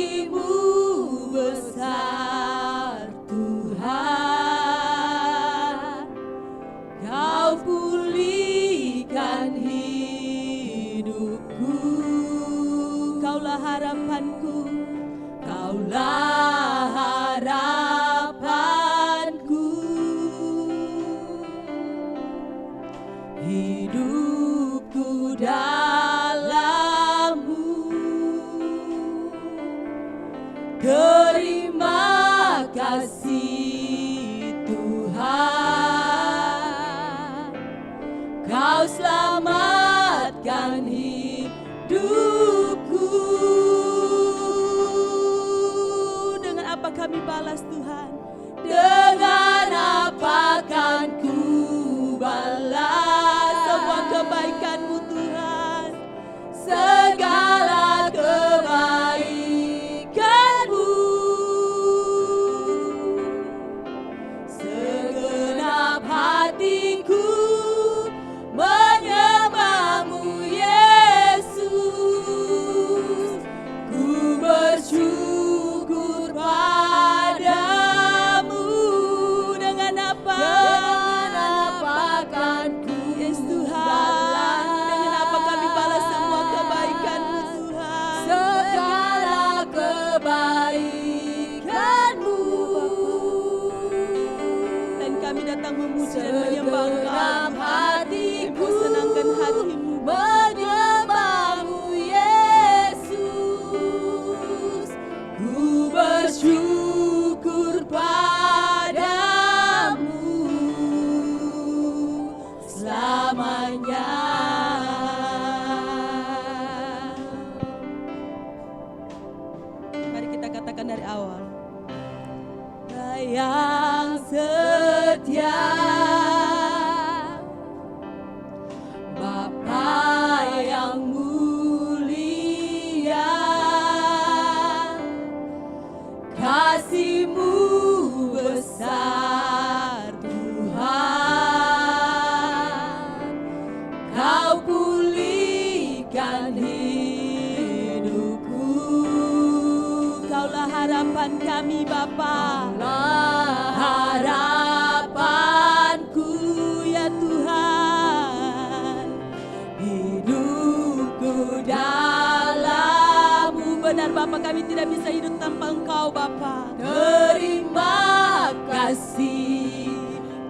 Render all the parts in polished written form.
kasih-Mu besar Tuhan, Kau pulihkan hidupku. Kaulah harapanku, Kaulah harapanku. Hidupku dalam-Mu. Terima kasih Tuhan, Kau selamatkan hidupku. Dengan apa kami balas Tuhan? Dengan apa kan ku balas semua kebaikan-Mu Tuhan, segala kebaikan-Mu. Segenap hatiku menyembah-Mu Yesus, ku bersyukur padamu. Dengan apa kan ku yes Tuhan, dengan apa kami balas semua kebaikan-Mu Tuhan, segala kebaikan-Mu. Dan kami datang memuji dan menyembah Engkau, hatiku senangkan hati-Mu menyembah-Mu Yesus, ku bersyukur padamu selamanya. Mari kita katakan dari awal. Yang setia, Bapa yang mulia, kasih-Mu besar Tuhan, Kau pulihkan hidupku. Kaulah harapan kami Bapa, harapanku ya Tuhan. Hidupku dalam-Mu. Benar Bapa, kami tidak bisa hidup tanpa Engkau Bapa. Terima kasih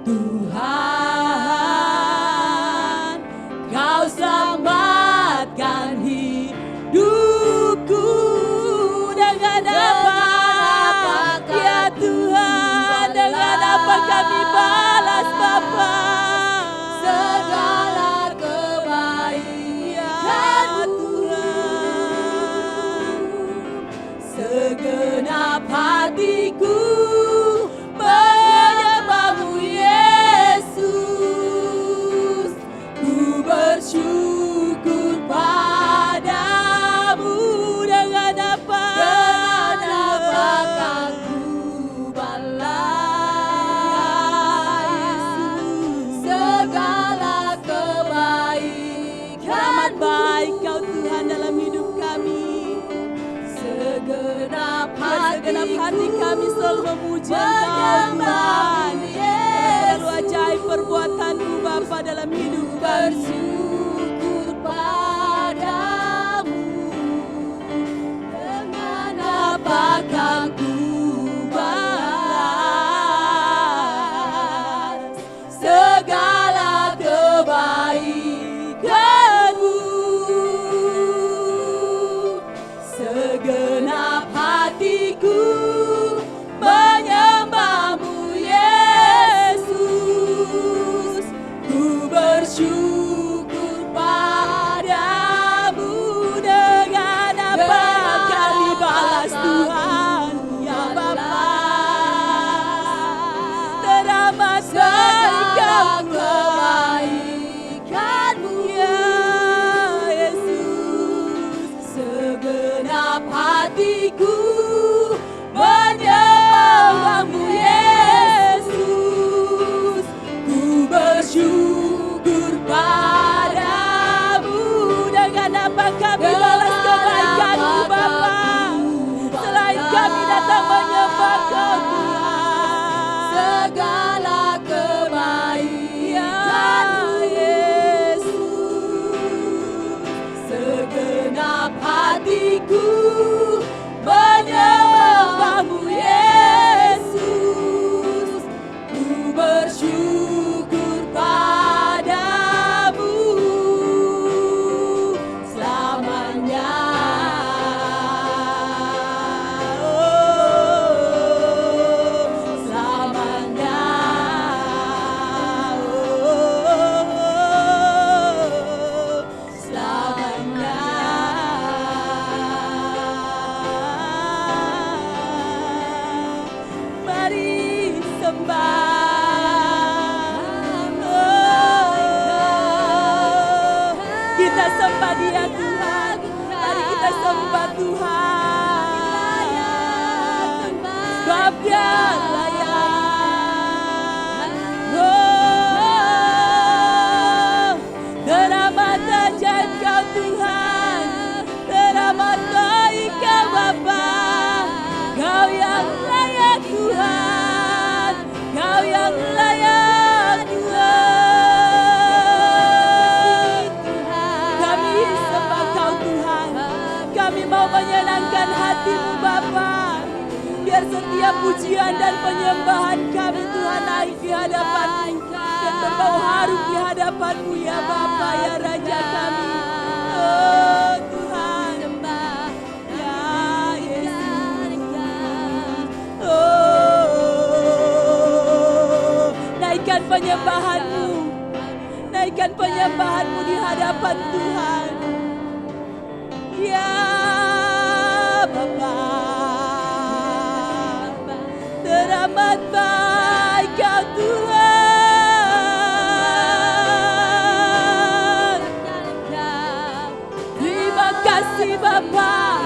Tuhan, Kau selamatkan hidupku. Dengan apa ya Tuhan, dengan apa kami balas Bapa segala kebaikan Tuhan. Segenap hatiku menyembah-Mu Yesus, ku bersyukur padamu. Dengan apa kan ku balas segala kebaikan baik Kau Tuhan dalam hidup kami. Segenap hati kami selalu memuji Engkau Tuhan. Selalu ajaib perbuatan-Mu Bapa dalam hidup kami. Bersyukur padamu. Dengan apa kan ku balas segala kebaikan-Mu. Segenap hatiku menyembah-Mu Yesus, ku bersyukur padamu. Dengan apa kami balas Tuhan ya Bapa, teramat baik kebaikan-Mu ya Yesus. Segenap hatiku menyembah-Mu Yesus, ku bersyukur padamu. Dengan apa kami balas kebaikan-Mu Bapa, sebab Dia layak. Teramat ajaib Kau Tuhan, teramat baik Kau Bapa. Kau yang layak Tuhan, Kau yang layak Tuhan. Kami sembah Kau Tuhan, kami mau menyenangkan hati-Mu Bapa. Biar setiap pujian dan penyembahan kami Tuhan naik di hadapan-Mu dan berbau harum di hadapan-Mu ya Bapa, ya Raja kami. Oh Tuhan, ya Yesus. Oh, naikkan penyembahan-Mu, naikkan penyembahan-Mu di hadapan Tuhan. Ya Bapa, teramat baik Kau Tuhan. Terima kasih Bapa,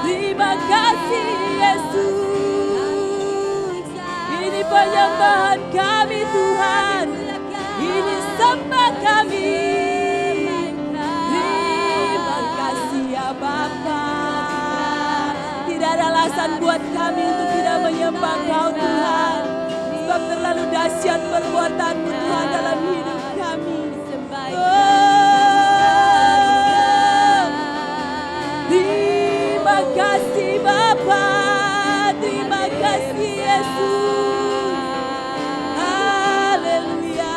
terima kasih Yesus. Ini penyembahan kami Tuhan, ini sembah kami. Terima kasih ya Bapa. Tidak ada alasan buat kami untuk tidak menyembah Kau Tuhan, sebab terlalu dahsyat perbuatan-Mu Tuhan dalam hidup kami. Terima kasih Bapa, terima kasih Yesus. Haleluya.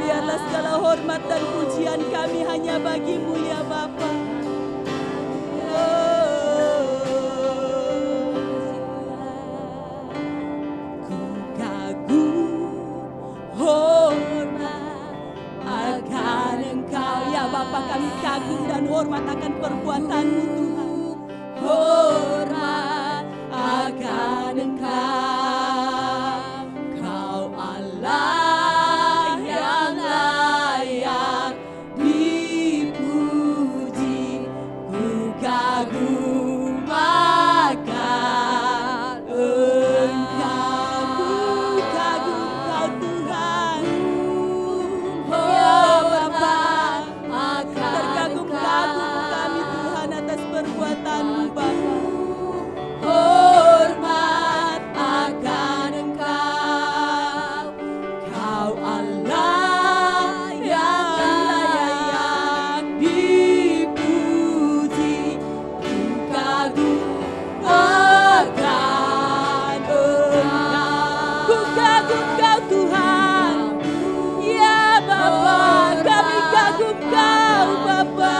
Biarlah segala hormat dan pujian kami hanya bagi-Mu ya Bapa. Ku kagum hormat akan Engkau ya Bapa, kami kagum dan hormat akan perbuatan-Mu Tuhan. Hormat akan Engkau, Kau Allah yang layak dipuji. Ku kagum akan Engkau, ku kagum Kau Tuhan. Ya Bapa, terkagum-kagum kami Tuhan atas perbuatan-Mu Bapa. Hormat akan Engkau, Kau Allah yang layak dipuji. Ku kagum akan Engkau, ku kagum Kau Tuhan. Ya Bapa, kami kagum Kau Bapa.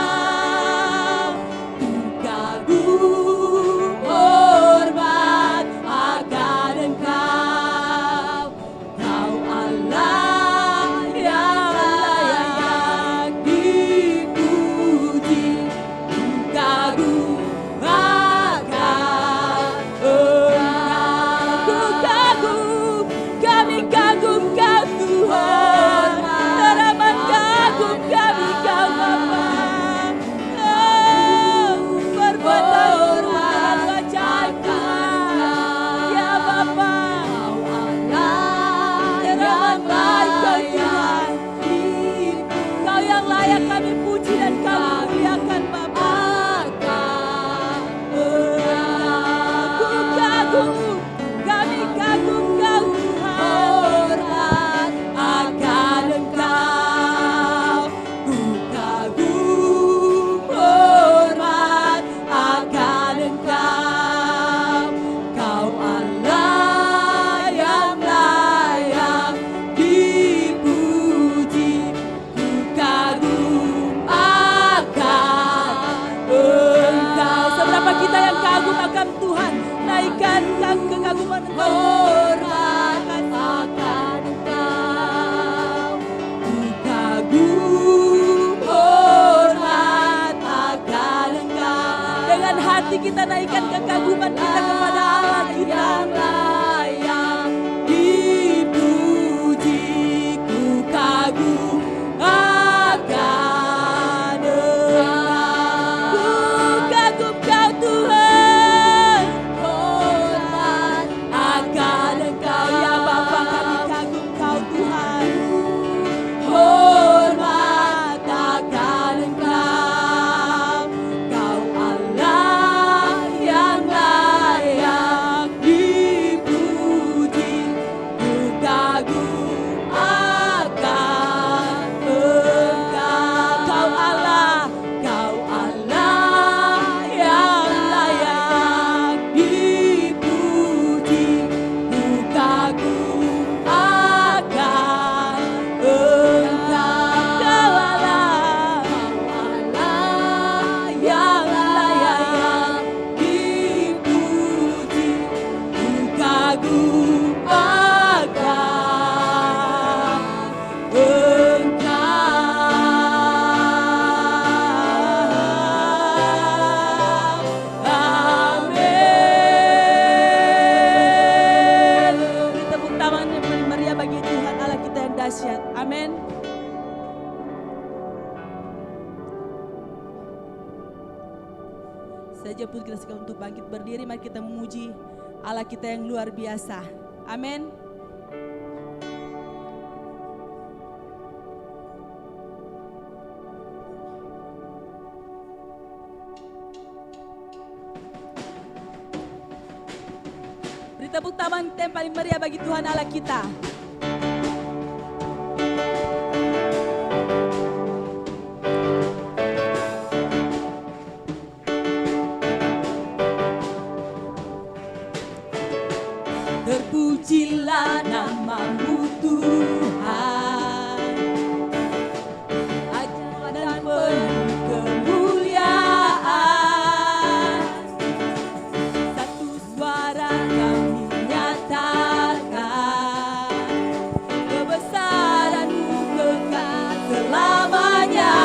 Ku kagum hormat akan Engkau, Kau Allah yang layak dipuji. Ku kagum akan Engkau, ku kagum, kami kagum Kau Tuhan. Teramat kagum kami Kau Bapa. Oh, perbuatan-Mu terlalu ajaib Tuhan. Ya Bapa, teramat baik Kau Tuhan. Kau yang layak kami puji dan kami muliakan Bapa. Ku kagum, kami kagum Kau Tuhan. Akan Engkau, ku kagum hormat akan Engkau, Kau Allah yang layak dipuji. Ku kagum akan Engkau. Seberapa kita yang kagum akan Tuhan, naikkan kekaguman Engkau. Hormat akan Engkau, ku kagum hormat akan Engkau. Dengan hati kita naikkan kekaguman kita kepada Allah kita. Yang dipuji, ku kagum akan Engkau. Ku kagum Kau saja pun kita sekali untuk bangkit berdiri. Mari kita memuji Allah kita yang luar biasa. Amin. Beri tepuk tangan yang paling meriah bagi Tuhan Allah kita. Terpujilah nama-Mu Tuhan, ajaib dan penuh kemuliaan. Satu suara kami nyatakan, kebesaran-Mu kekal selamanya.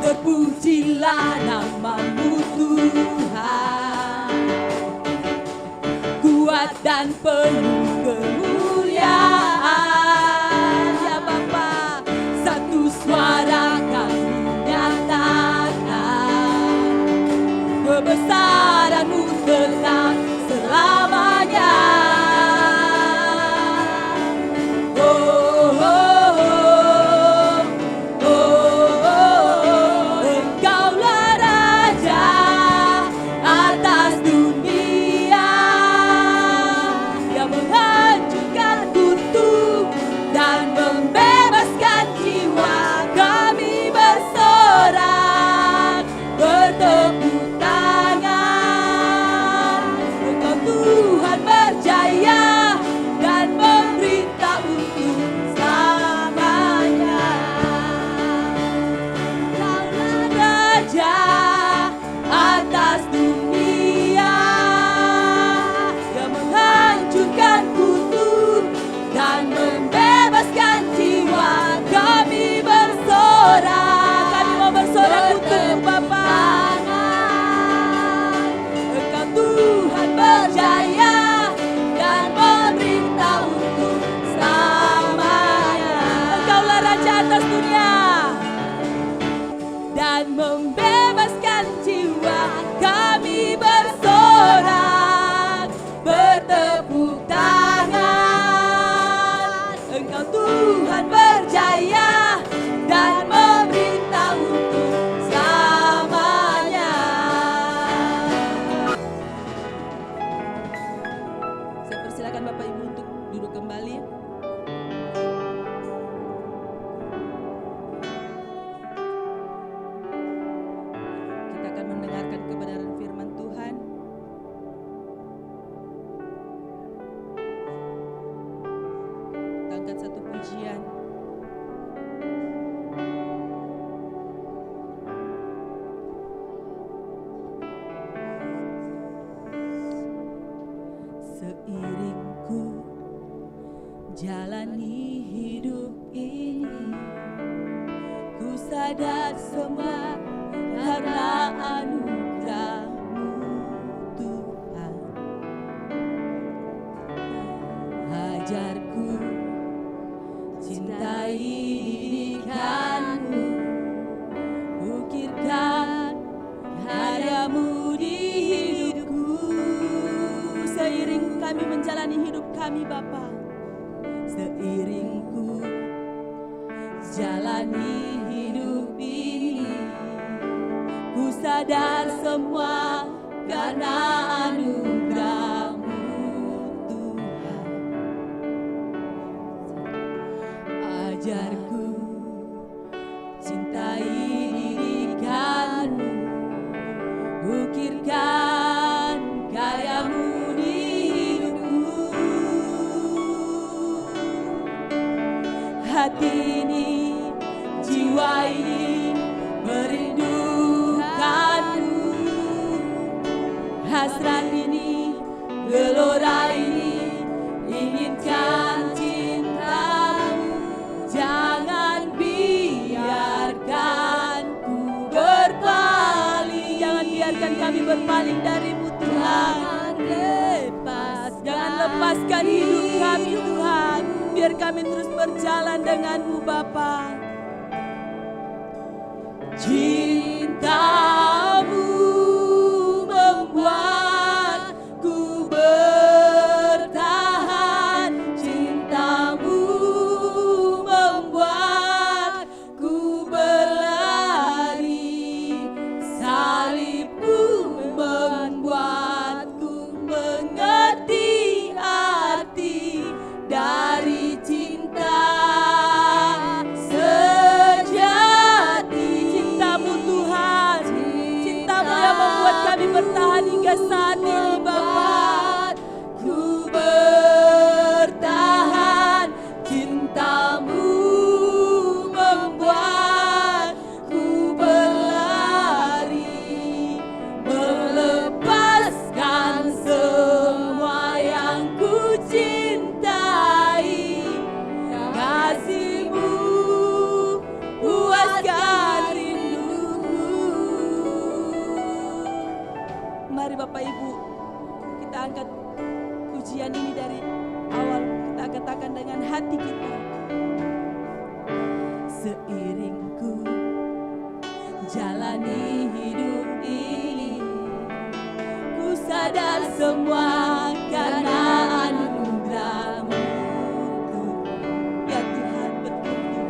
Terpujilah nama-Mu Tuhan, kuat dan penuh kemuliaan. Ya Bapa, satu suara kami nyatakan, kebesaran-Mu tetap selamanya. Dan membebaskan jiwa, kami bersorak, bertepuk tangan. Engkau Tuhan berjaya dan memerintah untuk selamanya. Saya persilakan Bapak Ibu untuk duduk kembali. Satu pujian. Seiring ku jalani hidup ini, ku sadar semua karena anugerah-Mu Tuhan. Ajarku cintai didikan-Mu, ukirkan karya-Mu di hidupku. Seiring kami menjalani hidup kami Bapa, seiring ku jalani hidup ini, ku sadar semua karena anugerah-Mu Tuhan. Ajarku cintai didikan hati ini, jiwa ini merindukanmu. Hasrat ini, gelora ini, inginkan cintamu. Jangan biarkan ku berpaling. Jangan biarkan kami berpaling darimu Tuhan. Jangan lepaskan hidup kami Tuhan. Biar kami terus berjalan denganmu Bapa. Cintamu membuatku bertahan. Cintamu membuatku berlari. Salibmu membuatku mengerti arti dari cinta sejati. Cintamu Tuhan, cintamu yang membuat kami bertahan hingga saat ini Bapa. Ku bertahan, cintamu membuatku berlari, melepaskan semua yang ku cintai. Kasih-Mu puaskan rinduku. Mari Bapak Ibu, kita angkat pujian ini dari awal. Kita katakan dengan hati kita. Seiring ku jalani hidup ini, ku sadar semua karena anugerah-Mu. Ya Tuhan, betul.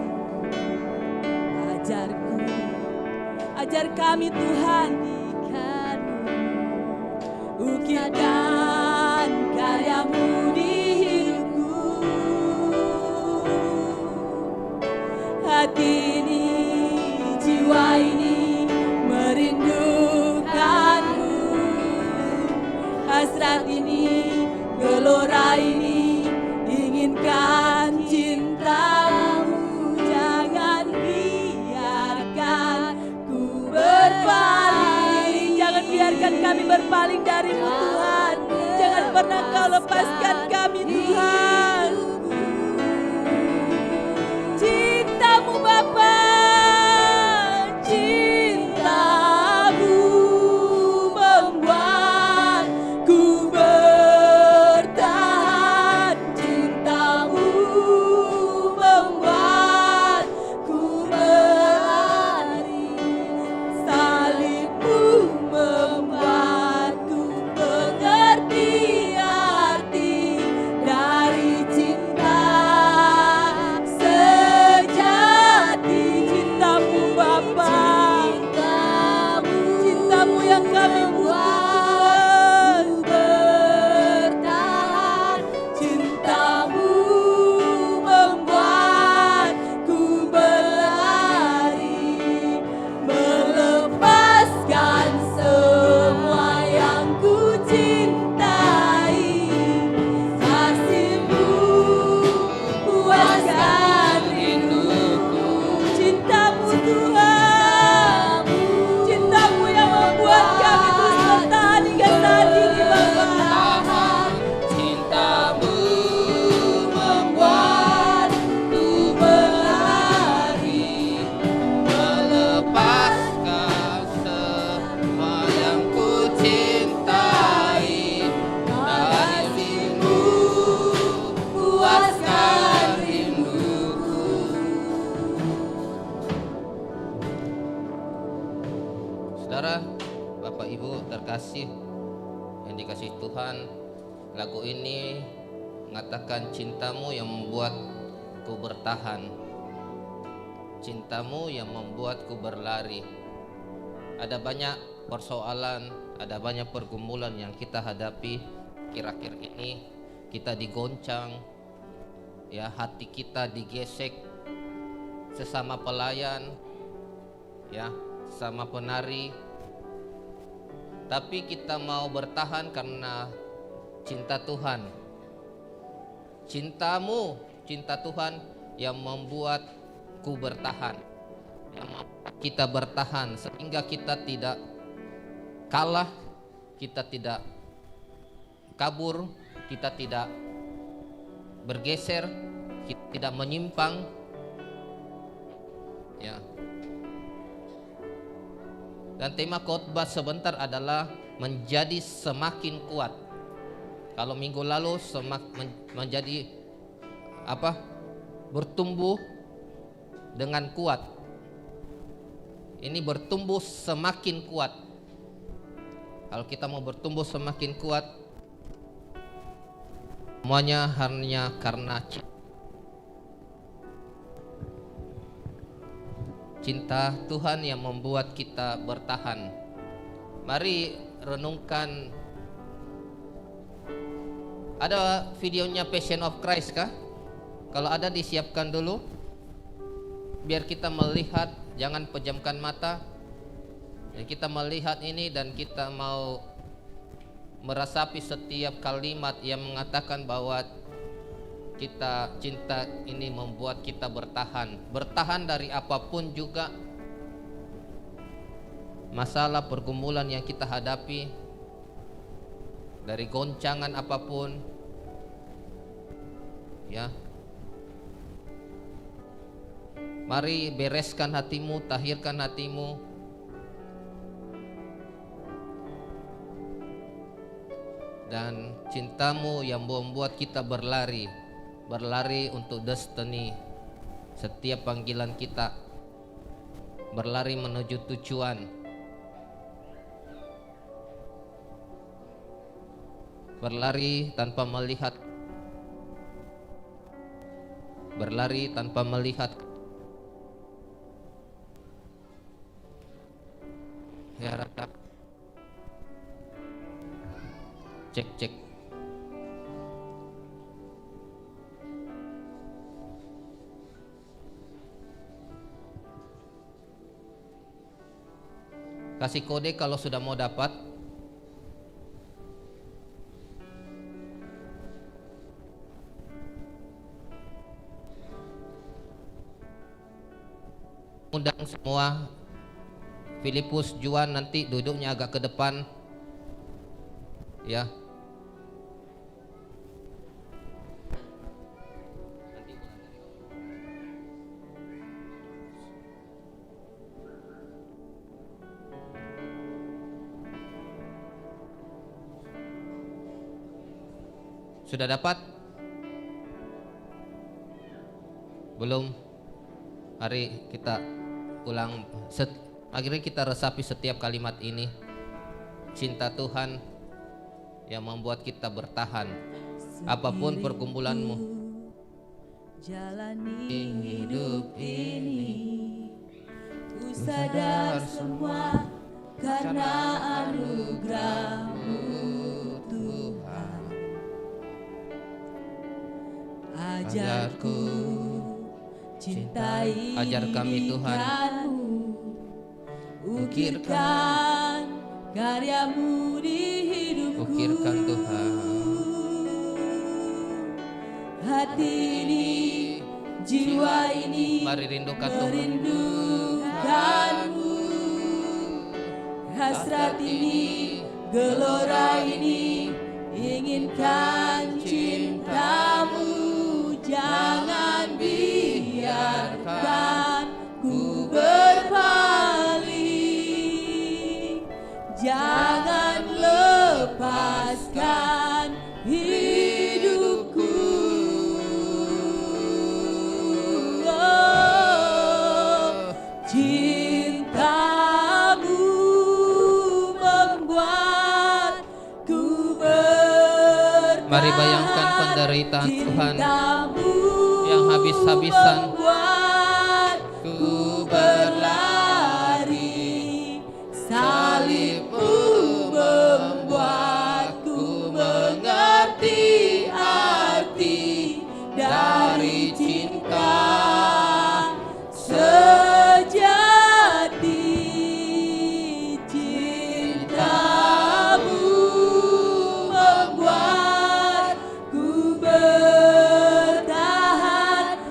Ajarku, ajar kami Tuhan, ukirkan karya-Mu di hidupku. Hati ini, jiwa ini merindukanmu. Hasrat ini, gelora ini, inginkan cintamu. Jangan biarkan ku berpaling. Jangan biarkan kami berpaling darimu Tuhan. Jangan pernah Kau lepaskan kami Tuhan. Cintamu Bapa, cintamu membuatku bertahan. Cintamu membuatku berlari. Salibmu membuatku mengerti arti dari cinta sejati. Cintamu Bapa, cintamu yang kami butuhkan. Bertahan, cintamu membuatku berlari, melepaskan semua yang ku cintai. Kasih-Mu puaskan rinduku. Cintamu Tuhan, cintamu yang membuat kami terus bertahan hingga saat ini Bapa. Cintamu membuatku berlari, melepaskan semua yang ku cintai. Kasih-Mu puaskan rinduku. Saudara, Bapak Ibu terkasih yang dikasihi Tuhan, lagu ini mengatakan cintamu yang membuatku bertahan, cintamu yang membuatku berlari. Ada banyak persoalan, ada banyak pergumulan yang kita hadapi kira-kira ini. Kita digoncang, ya, hati kita digesek, sesama pelayan, ya, sesama penari. Tapi kita mau bertahan karena cinta Tuhan. Cintamu, cinta Tuhan yang membuatku bertahan, yang membuat kita bertahan sehingga kita tidak kalah, kita tidak kabur, kita tidak bergeser, kita tidak menyimpang, ya. Dan tema khotbah sebentar adalah menjadi semakin kuat. Kalau minggu lalu menjadi apa? Bertumbuh dengan kuat. Ini bertumbuh semakin kuat. Kalau kita mau bertumbuh semakin kuat, semuanya hanya karena cinta Tuhan yang membuat kita bertahan. Mari renungkan. Ada videonya Passion of Christ kah? Kalau ada disiapkan dulu, biar kita melihat, jangan pejamkan mata. Ya, kita melihat ini dan kita mau meresapi setiap kalimat yang mengatakan bahwa kita cinta ini membuat kita bertahan dari apapun juga, masalah pergumulan yang kita hadapi, dari goncangan apapun, ya. Mari bereskan hatimu, tahirkan hatimu, dan cintamu yang membuat kita berlari untuk destiny. Setiap panggilan kita berlari menuju tujuan, berlari tanpa melihat, berlari tanpa melihat. Ya rata, cek. Kasih kode kalau sudah mau dapat. Undang semua. Filipus, Juan nanti duduknya agak ke depan, ya. Sudah dapat? Belum? Mari kita ulang. Akhirnya kita resapi setiap kalimat ini. Cinta Tuhan yang membuat kita bertahan apapun pergumulanmu. Jalani hidup ini, ku sadar semua karena anugerah-Mu Tuhan. Ajarku cintai, ajar kami Tuhan. Ukirkan karya-Mu di hidupku. Ukirkan Tuhan. Hati ini, jiwa ini, mari rindukan Tuhan. Merindukan-Mu. Hasrat ini, gelora ini, inginkan cinta-Mu. Jangan biarkan ku berpaling, jangan lepaskan hidupku. Oh, cinta-Mu membuatku bertahan. Mari bayangkan penderitaan Tuhan yang habis-habisan. Ku berlari, salib-Mu membuatku mengerti arti dari cinta sejati. Cinta-Mu membuatku bertahan.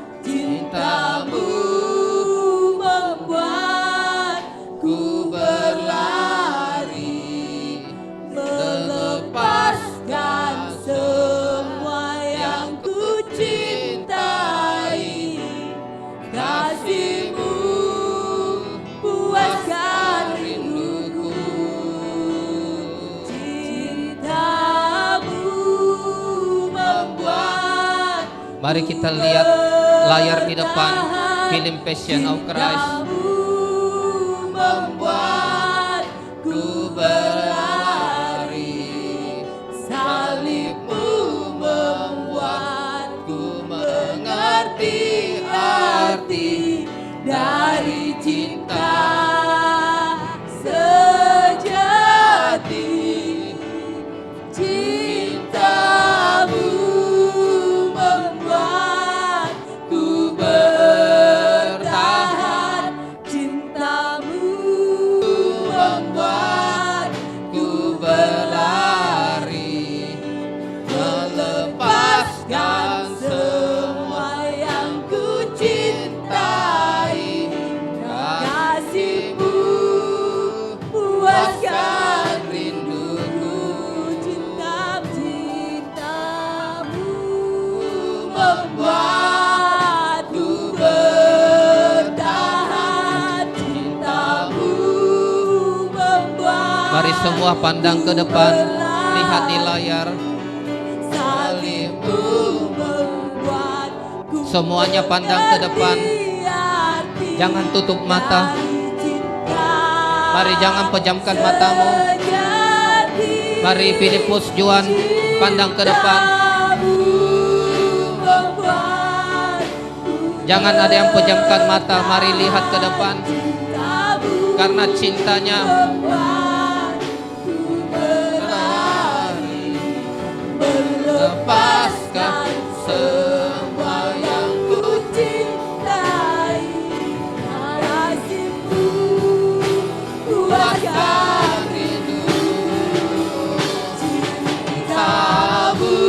Mari kita lihat layar di depan film Passion of Christ. Membuatku berlari, salibmu membuatku mengerti arti dari cinta sejati. Cintamu membuatku bertahan, cintamu membuatku berlari, melepaskan semua yang ku cintai. Kasihmu puaskan rinduku, cintamu membuatku bertahan, cintamu membuat. Mari semua pandang ke depan, lihat di layar. Salibmu membuatku Semuanya pandang ke depan. berarti Jangan tutup mata. dari cinta Mari jangan pejamkan matamu. sejati. Mari Filipus Juan pandang ke depan. Jangan ada yang pejamkan mata. Mari lihat ke depan. Karena cintanya melepaskan semua yang ku cintai. Kasihmu puaskan cintamu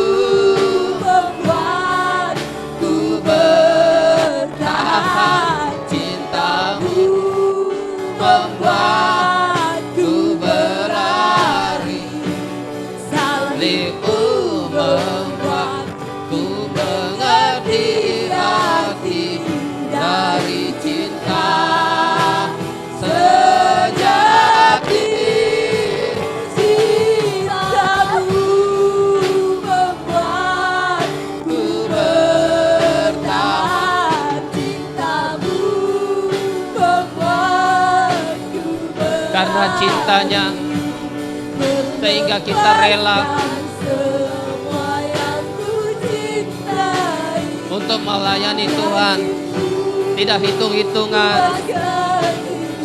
membuatku bertahan, cintamu membuatku berlari. salibmu Membuatku mengerti arti dari cinta sejati. cintamu membuatku bertahan, cintamu membuatku Karena cintanya sehingga kita rela semua yang ku cintai. untuk melayani Tuhan. Tidak hitung-hitungan,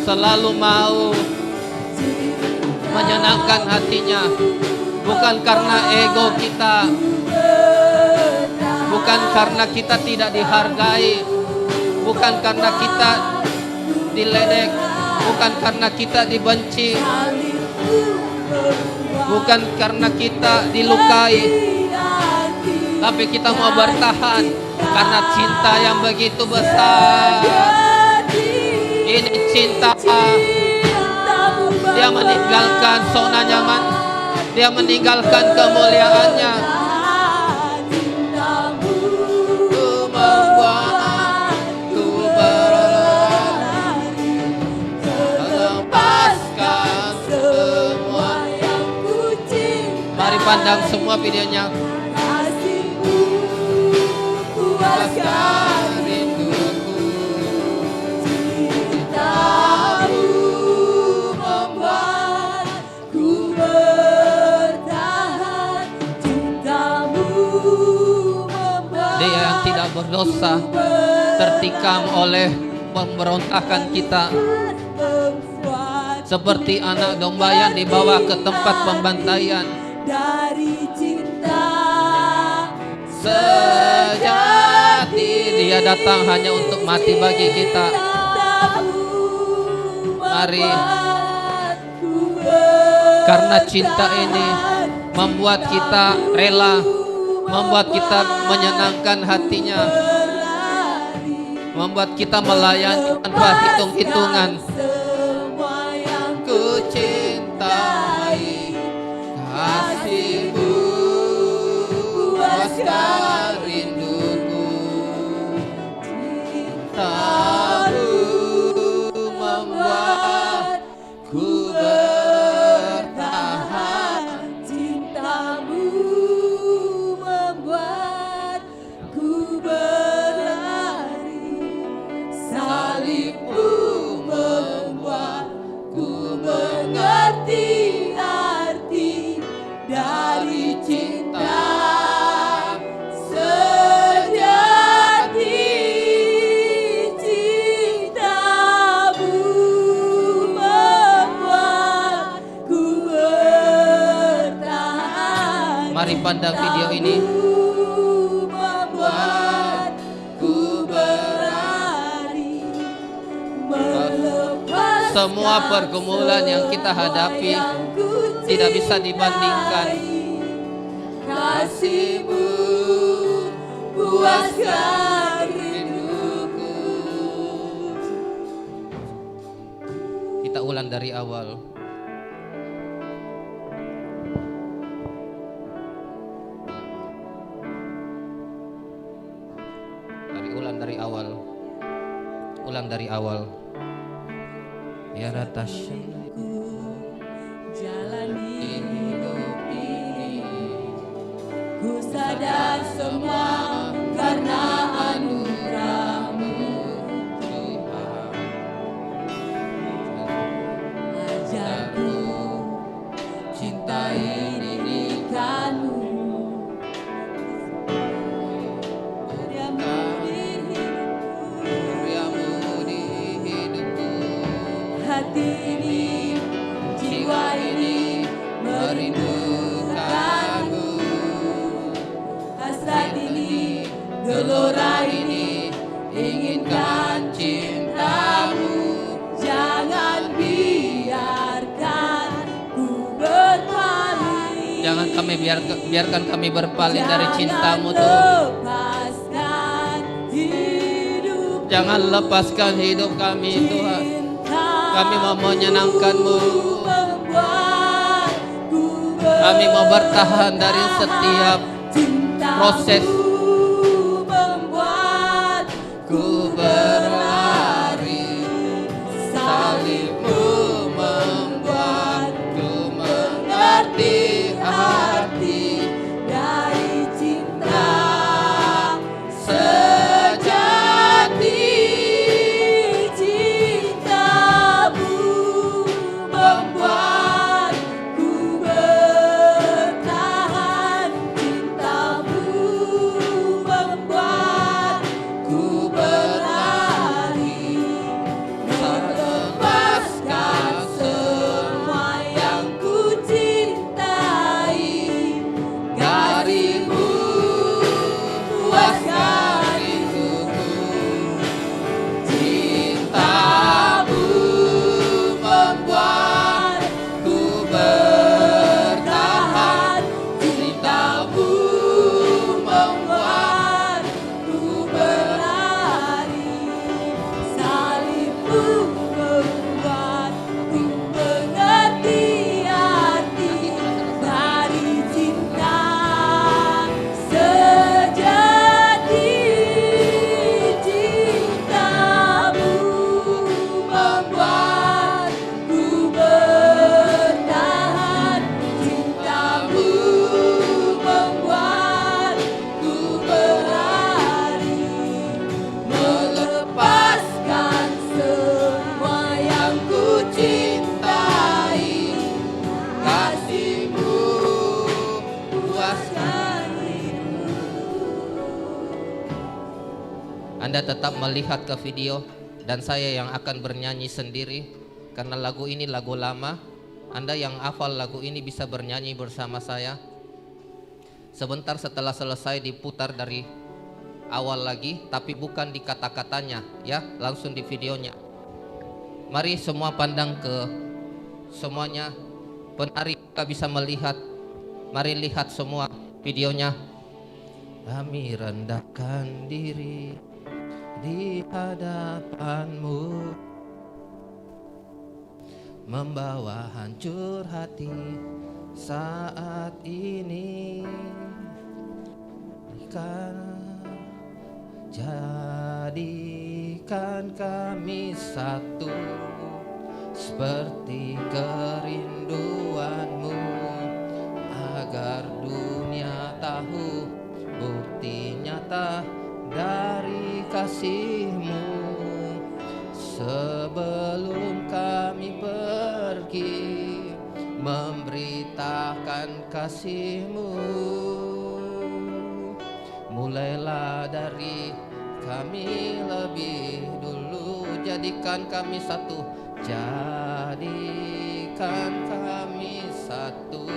selalu mau menyenangkan hatinya. Bukan karena ego kita, bukan karena kita tidak dihargai, bukan karena kita diledek, bukan karena kita dibenci, bukan karena kita dilukai, tapi kita mau bertahan karena cinta yang begitu besar. Ini cinta. Dia meninggalkan zona nyaman, dia meninggalkan kemuliaannya. Ku membuatku berlari, melepaskan semua. Mari pandang semua videonya. Puaskan rinduku, cintamu membuatku bertahan, cintamu membuat. Dia yang tidak berdosa tertikam oleh pemberontakan kita, seperti anak domba yang dibawa ke tempat pembantaian. Dari cinta Sejati Dia datang hanya untuk mati bagi kita. Mari, karena cinta ini membuat kita rela, membuat kita menyenangkan hatinya, membuat kita melayani tanpa hitung-hitungan. Ku cintai kasihmu, puaskan rinduku, cintamu membuatku bertahan, cintamu membuatku Mari pandang video ini. Membuatku berlari, melepas Semua pergumulan yang kita hadapi tidak bisa dibandingkan. Kasih-Mu puaskan rinduku. Kita ulang dari awal. Ulang dari awal. Ya ratasya jalani hidup ini, ku sadar semua karena anugerah-Mu Tuhan. Ajarku cintai didikan-Mu, hati ini, jiwa ini merindukan-Mu. Hasrat ini, gelora ini, inginkan cinta-Mu. Jangan biarkan ku berpaling. Jangan biarkan kami berpaling dari cinta-Mu Tuhan. Lepaskan hidup. Jangan lepaskan hidup kami Tuhan. Kami mau menyenangkan-Mu. Kami mau bertahan dari setiap proses. Ku berlari, salib-Mu membuatku mengerti arti dari cinta sejati. Anda tetap melihat ke video dan saya yang akan bernyanyi sendiri karena lagu ini lagu lama. Anda yang hafal lagu ini bisa bernyanyi bersama saya. Sebentar setelah selesai diputar dari awal lagi, tapi bukan di kata-katanya ya, langsung di videonya. Mari semua pandang ke semuanya. Penari kita bisa melihat. Mari lihat semua videonya. Kami rendahkan diri di hadapan-Mu, membawa hancur hati saat ini. Jadikan kami satu seperti kerinduan-Mu, agar dunia tahu bukti nyata dari kasih-Mu. Sebelum kami pergi memberitakan kasih-Mu, mulailah dari kami lebih dulu. Jadikan kami satu, jadikan kami satu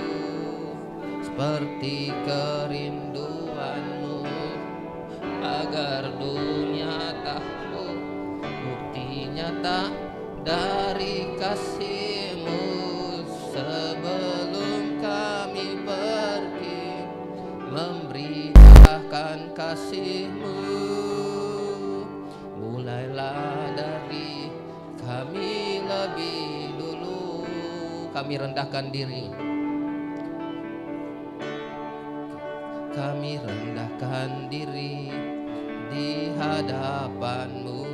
seperti kerinduanmu, agar dunia tahu bukti nyata dari kasih-Mu. Sebelum kami pergi memberitakan kasih-Mu, mulailah dari kami lebih dulu. Kami rendahkan diri, kami rendahkan diri di hadapan-Mu,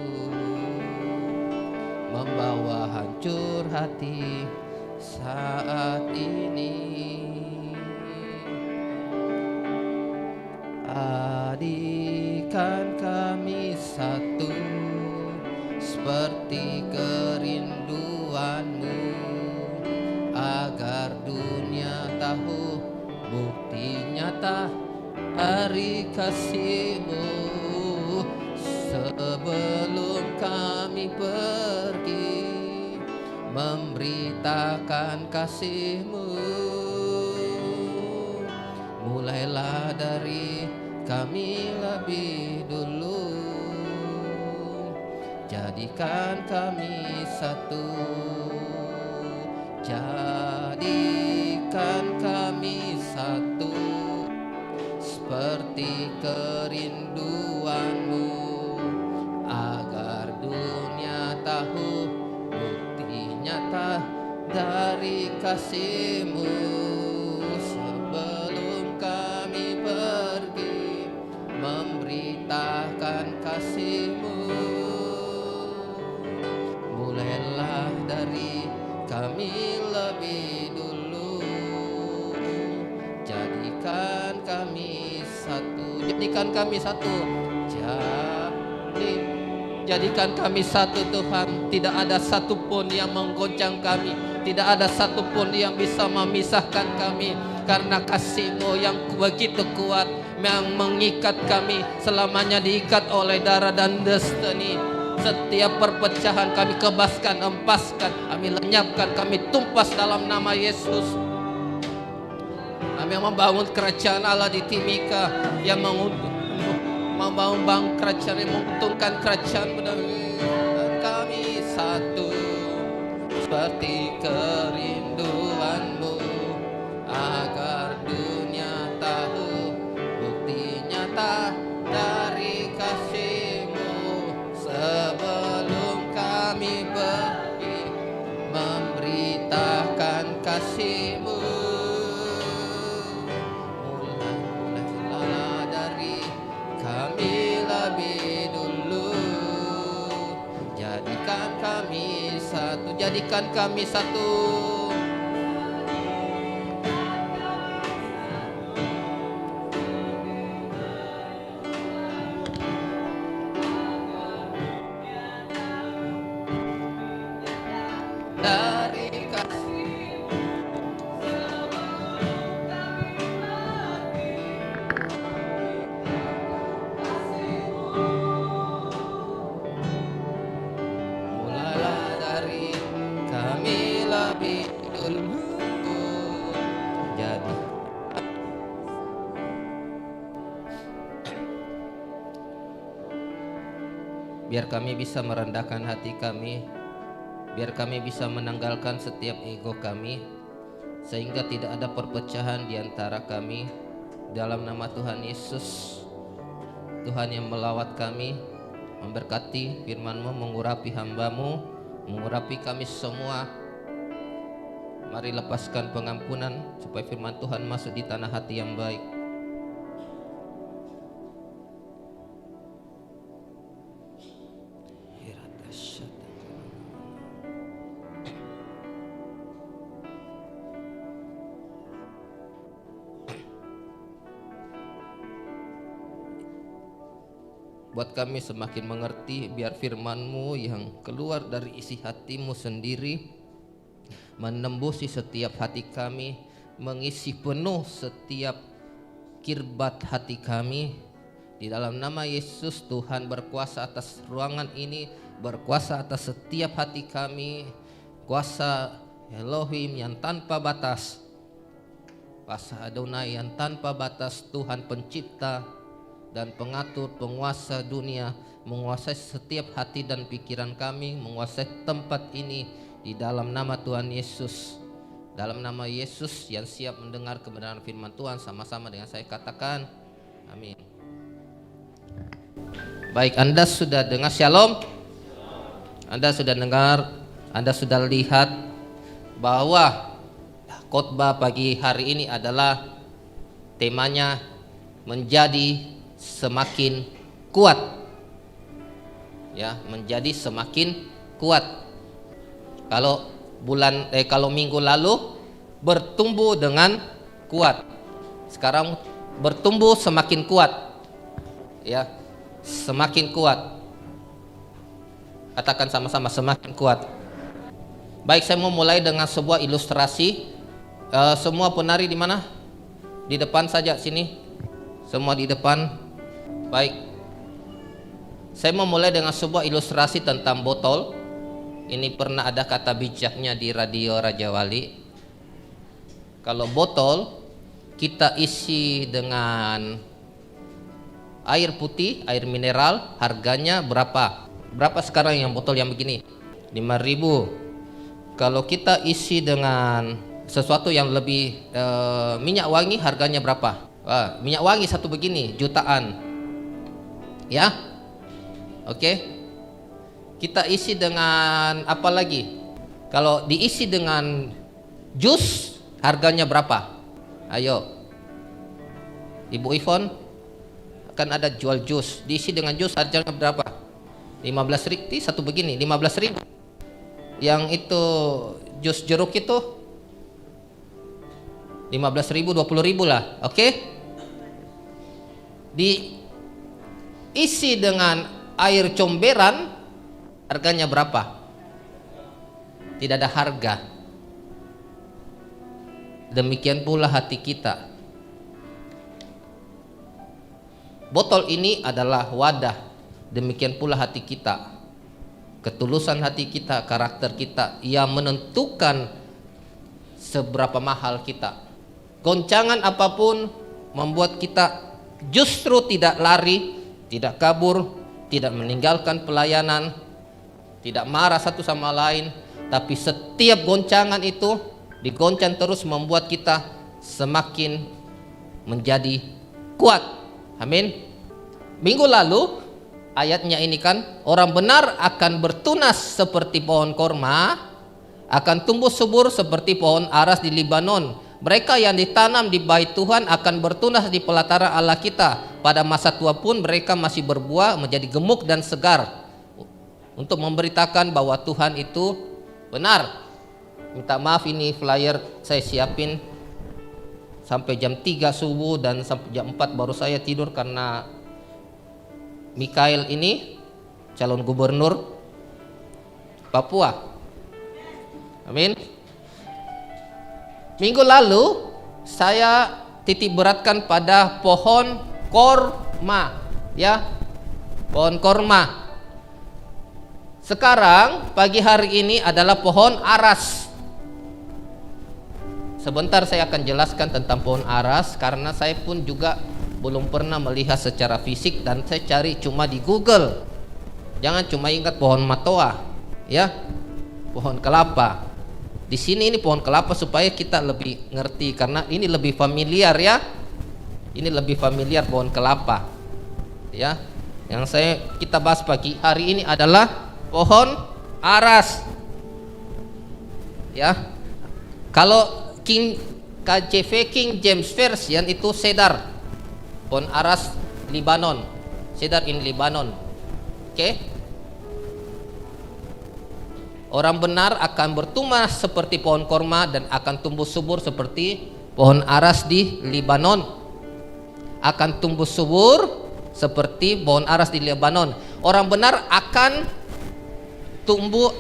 membawa hancur hati saat ini. Jadikan kami satu seperti kerinduan-Mu, agar dunia tahu bukti nyata dari kasih-Mu. Sebelum kami pergi memberitakan kasih-Mu, mulailah dari kami lebih dulu. Jadikan kami satu, jadikan kami satu seperti kerinduan-Mu, agar dunia tahu bukti nyata dari kasih-Mu. Sebelum kami pergi memberitakan kasih-Mu, mulailah dari kami lebih dulu. Jadikan kami satu, jadikan kami satu, jadikan kami satu Tuhan. Tidak ada satupun yang menggoncang kami, tidak ada satupun yang bisa memisahkan kami, karena kasih-Mu yang begitu kuat yang mengikat kami, selamanya diikat oleh darah dan destiny. Setiap perpecahan kami kebaskan, empaskan, kami lenyapkan, kami tumpas dalam nama Yesus. Kami membangun kerajaan Allah di Timika, yang membangun kerajaan yang menguntungkan kerajaan benar. Kami satu seperti kerinduan-Mu, agar dunia tahu bukti nyata dari kasih-Mu. Sebelum kami pergi memberitakan kasih-Mu, mulailah dari kami lebih dulu. Jadikan kami satu, jadikan kami satu. Dari kasih, mulailah dari kami lebih dulu. Jadi biar kami bisa merendahkan hati kami, biar kami bisa menanggalkan setiap ego kami, sehingga tidak ada perpecahan di antara kami. Dalam nama Tuhan Yesus, Tuhan yang melawat kami, memberkati firman-Mu, mengurapi hamba-Mu, mengurapi kami semua. Mari lepaskan pengampunan supaya firman Tuhan masuk di tanah hati yang baik. Buat kami semakin mengerti, biar firman-Mu yang keluar dari isi hati-Mu sendiri menembusi setiap hati kami, mengisi penuh setiap kirbat hati kami. Di dalam nama Yesus, Tuhan berkuasa atas ruangan ini, berkuasa atas setiap hati kami. Kuasa Elohim yang tanpa batas Kuasa Adonai yang tanpa batas, Tuhan pencipta dan pengatur, penguasa dunia, menguasai setiap hati dan pikiran kami, menguasai tempat ini di dalam nama Tuhan Yesus. Dalam nama Yesus yang siap mendengar kebenaran firman Tuhan, sama-sama dengan saya katakan amin. Baik, Anda sudah dengar, shalom. Anda sudah dengar, Anda sudah lihat bahwa khotbah pagi hari ini adalah temanya menjadi semakin kuat. Ya, menjadi semakin kuat. Kalau minggu lalu bertumbuh dengan kuat. Sekarang bertumbuh semakin kuat. Ya, semakin kuat. Katakan sama-sama, semakin kuat. Baik, saya mau mulai dengan sebuah ilustrasi. Semua penari di mana? Di depan saja sini. Semua di depan. Baik. Saya mau mulai dengan sebuah ilustrasi tentang botol. Ini pernah ada kata bijaknya di radio Raja Wali. Kalau botol kita isi dengan air putih, air mineral, harganya berapa? Berapa sekarang yang botol yang begini? 5.000. Kalau kita isi dengan sesuatu yang lebih minyak wangi, harganya berapa? Minyak wangi satu begini jutaan. Ya, oke. Kita isi dengan apa lagi? Kalau diisi dengan jus, harganya berapa? Ayo, Ibu Ivon, akan ada jual jus. Diisi dengan jus harganya berapa? 15.000. Satu begini 15.000. Yang itu jus jeruk itu 15.000, 20.000 lah. Oke. Diisi dengan air comberan, harganya berapa? Tidak ada harga. Demikian pula hati kita. Botol ini adalah wadah. Demikian pula hati kita. Ketulusan hati kita, karakter kita yang menentukan seberapa mahal kita. Goncangan apapun membuat kita justru tidak lari, tidak kabur, tidak meninggalkan pelayanan, tidak marah satu sama lain, tapi setiap goncangan itu digoncang terus membuat kita semakin menjadi kuat. Amin. Minggu lalu ayatnya ini kan, orang benar akan bertunas seperti pohon korma, akan tumbuh subur seperti pohon aras di Libanon. Mereka yang ditanam di bait Tuhan akan bertunas di pelataran Allah kita. Pada masa tua pun mereka masih berbuah, menjadi gemuk dan segar, untuk memberitakan bahwa Tuhan itu benar. Minta maaf, ini flyer saya siapin sampai jam 3 subuh dan sampai jam 4 baru saya tidur karena Mikael ini calon gubernur Papua. Amin. Minggu lalu saya titik beratkan pada pohon korma, ya, pohon korma. Sekarang pagi hari ini adalah pohon aras. Sebentar saya akan jelaskan tentang pohon aras karena saya pun juga belum pernah melihat secara fisik dan saya cari cuma di Google. Jangan cuma ingat pohon matoa, ya, pohon kelapa. Di sini ini pohon kelapa supaya kita lebih ngerti karena ini lebih familiar, ya. Ini lebih familiar pohon kelapa, ya. Yang kita bahas pagi hari ini adalah pohon aras, ya. Kalau KJV King James Version itu cedar, pohon aras Libanon, cedar in Libanon. Oke. Orang benar akan bertunas seperti pohon korma dan akan tumbuh subur seperti pohon aras di Libanon. Akan tumbuh subur seperti pohon aras di Libanon. Orang benar akan tumbuh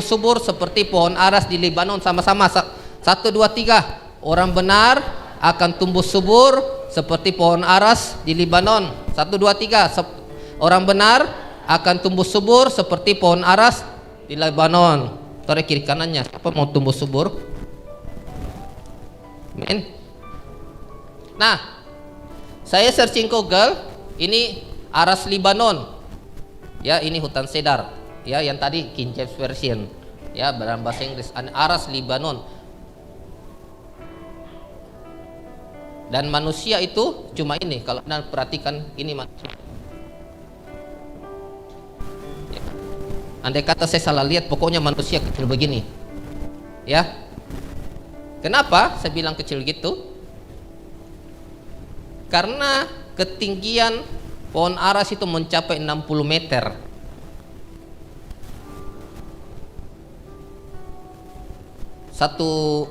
subur seperti pohon aras di Libanon. Sama-sama 1, 2, 3. Orang benar akan tumbuh subur seperti pohon aras di Libanon. 1, 2, 3. Orang benar akan tumbuh subur seperti pohon aras di Lebanon. Tarik kiri kanannya. Siapa mau tumbuh subur? Amin. Nah, saya searching Google, ini Aras Libanon. Ya, ini hutan cedar. Ya, yang tadi King James Version. Ya, dalam bahasa Inggris Aras Libanon. Dan manusia itu cuma ini. Kalau Anda perhatikan, ini manusia. Ya. Andai kata saya salah lihat, pokoknya manusia kecil begini. Ya. Kenapa saya bilang kecil gitu? Karena ketinggian pohon aras itu mencapai 60 meter. Satu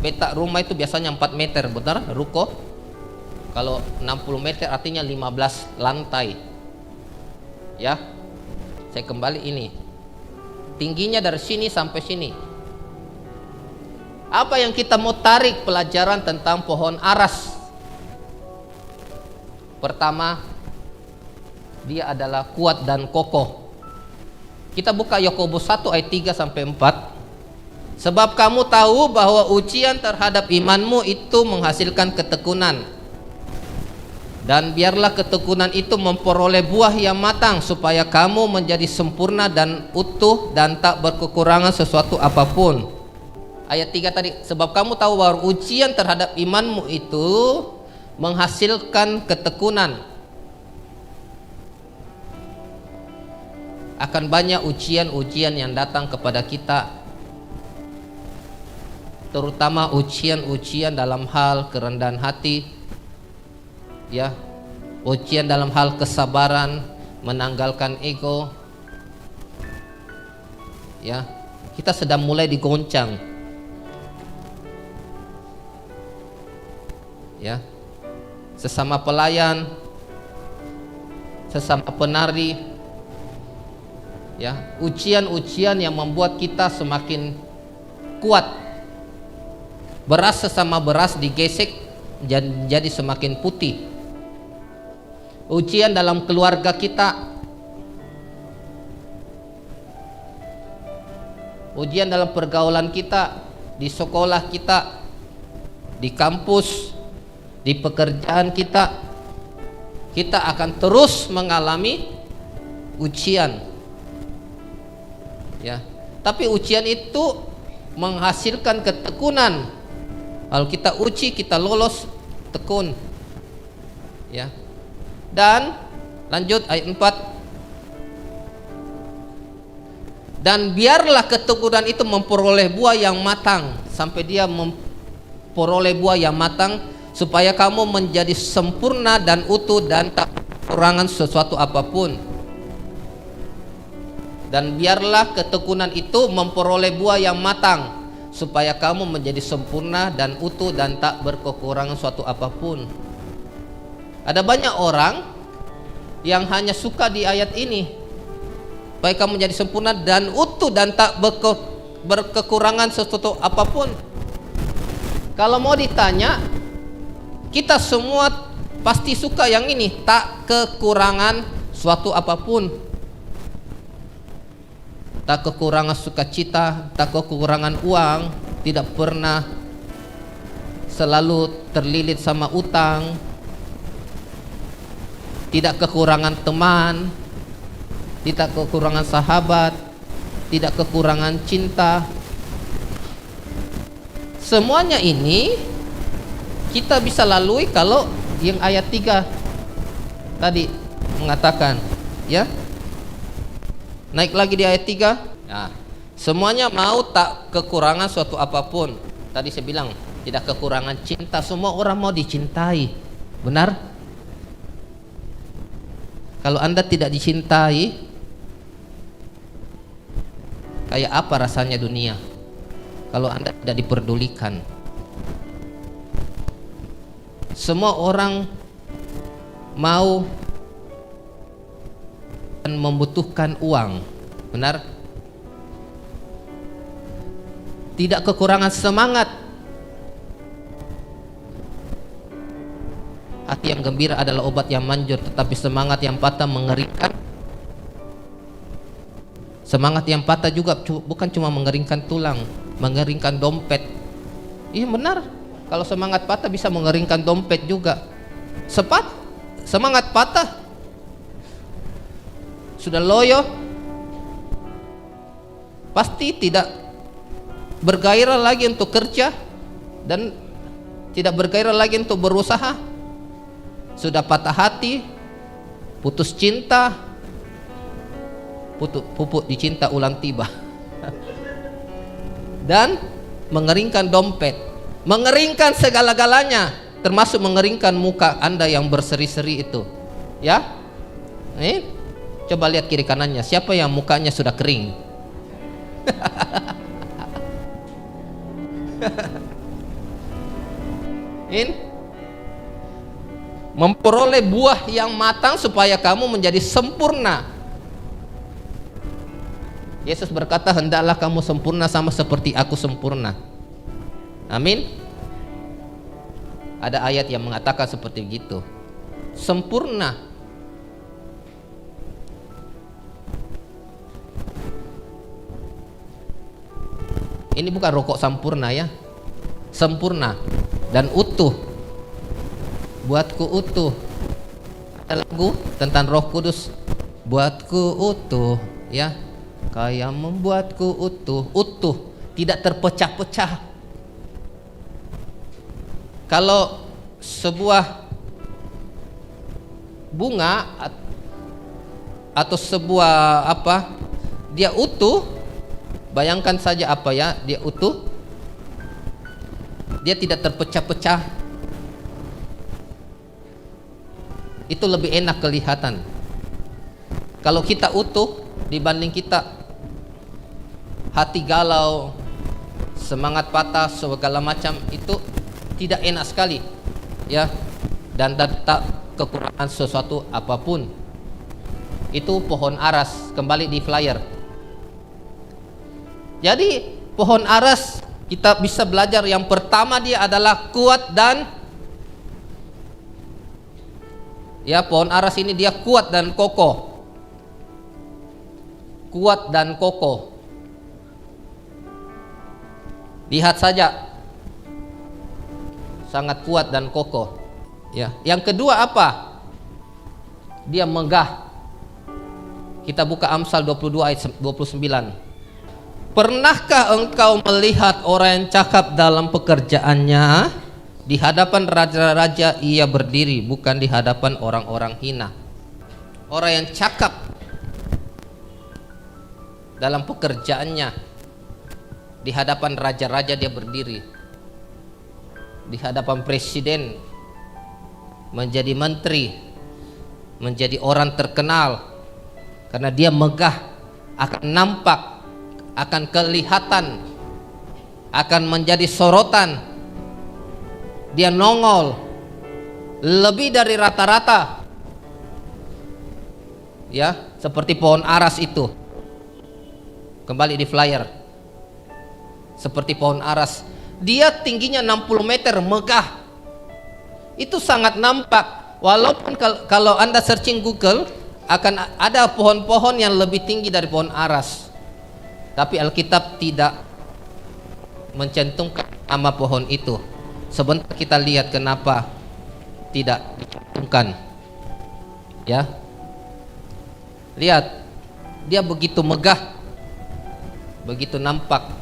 petak rumah itu biasanya 4 meter, benar? Ruko. Kalau 60 meter artinya 15 lantai. Ya. Saya kembali ini. Tingginya dari sini sampai sini. Apa yang kita mau tarik pelajaran tentang pohon aras? Pertama, dia adalah kuat dan kokoh. Kita buka Yakobus 1 ayat 3 sampai 4. Sebab kamu tahu bahwa ujian terhadap imanmu itu menghasilkan ketekunan. Dan biarlah ketekunan itu memperoleh buah yang matang, supaya kamu menjadi sempurna dan utuh dan tak berkekurangan sesuatu apapun. Ayat 3 tadi, sebab kamu tahu bahwa ujian terhadap imanmu itu menghasilkan ketekunan. Akan banyak ujian-ujian yang datang kepada kita, terutama ujian-ujian dalam hal kerendahan hati, ya, ujian dalam hal kesabaran, menanggalkan ego, ya. Kita sedang mulai digoncang, ya. Sesama pelayan, sesama penari, ya, ujian-ujian yang membuat kita semakin kuat. Beras sesama beras digesek jadi semakin putih. Ujian dalam keluarga kita, ujian dalam pergaulan kita, di sekolah kita, di kampus, di pekerjaan kita, kita akan terus mengalami ujian, ya. Tapi ujian itu menghasilkan ketekunan. Kalau kita uji, kita lolos, tekun, ya. Dan lanjut ayat 4. Dan biarlah ketekunan itu memperoleh buah yang matang, sampai dia memperoleh buah yang matang, supaya kamu menjadi sempurna dan utuh dan tak kekurangan sesuatu apapun. Dan biarlah ketekunan itu memperoleh buah yang matang, supaya kamu menjadi sempurna dan utuh dan tak berkekurangan suatu apapun. Ada banyak orang yang hanya suka di ayat ini, supaya kamu menjadi sempurna dan utuh dan tak berkekurangan sesuatu apapun. Kalau mau ditanya, kita semua pasti suka yang ini, tak kekurangan suatu apapun. Tak kekurangan sukacita, tak kekurangan uang, tidak pernah selalu terlilit sama utang, tidak kekurangan teman, tidak kekurangan sahabat, tidak kekurangan cinta. Semuanya ini kita bisa lalui kalau yang ayat 3 tadi mengatakan, ya. Naik lagi di ayat 3. Nah, semuanya mau tak kekurangan suatu apapun. Tadi saya bilang tidak kekurangan cinta. Semua orang mau dicintai, benar? Kalau Anda tidak dicintai, kayak apa rasanya dunia? Kalau Anda tidak diperdulikan. Semua orang mau dan membutuhkan uang, benar? Tidak kekurangan semangat. Hati yang gembira adalah obat yang manjur, tetapi semangat yang patah mengerikan. Semangat yang patah juga bukan cuma mengeringkan tulang, mengeringkan dompet. Iya benar. Kalau semangat patah bisa mengeringkan dompet juga. Semangat patah sudah loyo, pasti tidak bergairah lagi untuk kerja dan tidak bergairah lagi untuk berusaha. Sudah patah hati, putus cinta, pupuk dicinta ulang tiba. Dan mengeringkan dompet, mengeringkan segala-galanya, termasuk mengeringkan muka Anda yang berseri-seri itu. Ya, coba lihat kiri kanannya, siapa yang mukanya sudah kering? Memperoleh buah yang matang supaya kamu menjadi sempurna. Yesus berkata, hendaklah kamu sempurna sama seperti aku sempurna. Amin. Ada ayat yang mengatakan seperti itu. Sempurna. Ini bukan rokok sampurna ya. Sempurna dan utuh. Buatku utuh. Ada lagu tentang Roh Kudus. Buatku utuh, ya. Kayak membuatku utuh, tidak terpecah-pecah. Kalau sebuah bunga atau sebuah apa, dia utuh, bayangkan saja apa ya, dia utuh, dia tidak terpecah-pecah. Itu lebih enak kelihatan. Kalau kita utuh dibanding kita hati galau, semangat patah, segala macam, itu tidak enak sekali, ya, dan tak kekurangan sesuatu apapun. Itu pohon aras, kembali di flyer. Jadi pohon aras kita bisa belajar yang pertama dia adalah kuat dan, ya, pohon aras ini dia kuat dan kokoh. Kuat dan kokoh. Lihat saja, sangat kuat dan kokoh. Ya. Yang kedua apa? Dia megah. Kita buka Amsal 22 ayat 29. Pernahkah engkau melihat orang yang cakap dalam pekerjaannya? Di hadapan raja-raja ia berdiri, bukan di hadapan orang-orang hina. Orang yang cakap dalam pekerjaannya, di hadapan raja-raja dia berdiri, di hadapan presiden, menjadi menteri, menjadi orang terkenal, karena dia megah, akan nampak, akan kelihatan, akan menjadi sorotan. Dia nongol lebih dari rata-rata, ya, seperti pohon aras itu. Kembali di flyer, seperti pohon aras, dia tingginya 60 meter, megah. Itu sangat nampak. Walaupun kalau Anda searching Google, akan ada pohon-pohon yang lebih tinggi dari pohon aras, tapi Alkitab tidak mencantumkan nama pohon itu. Sebentar kita lihat kenapa tidak dicantumkan. Ya, lihat, dia begitu megah, begitu nampak.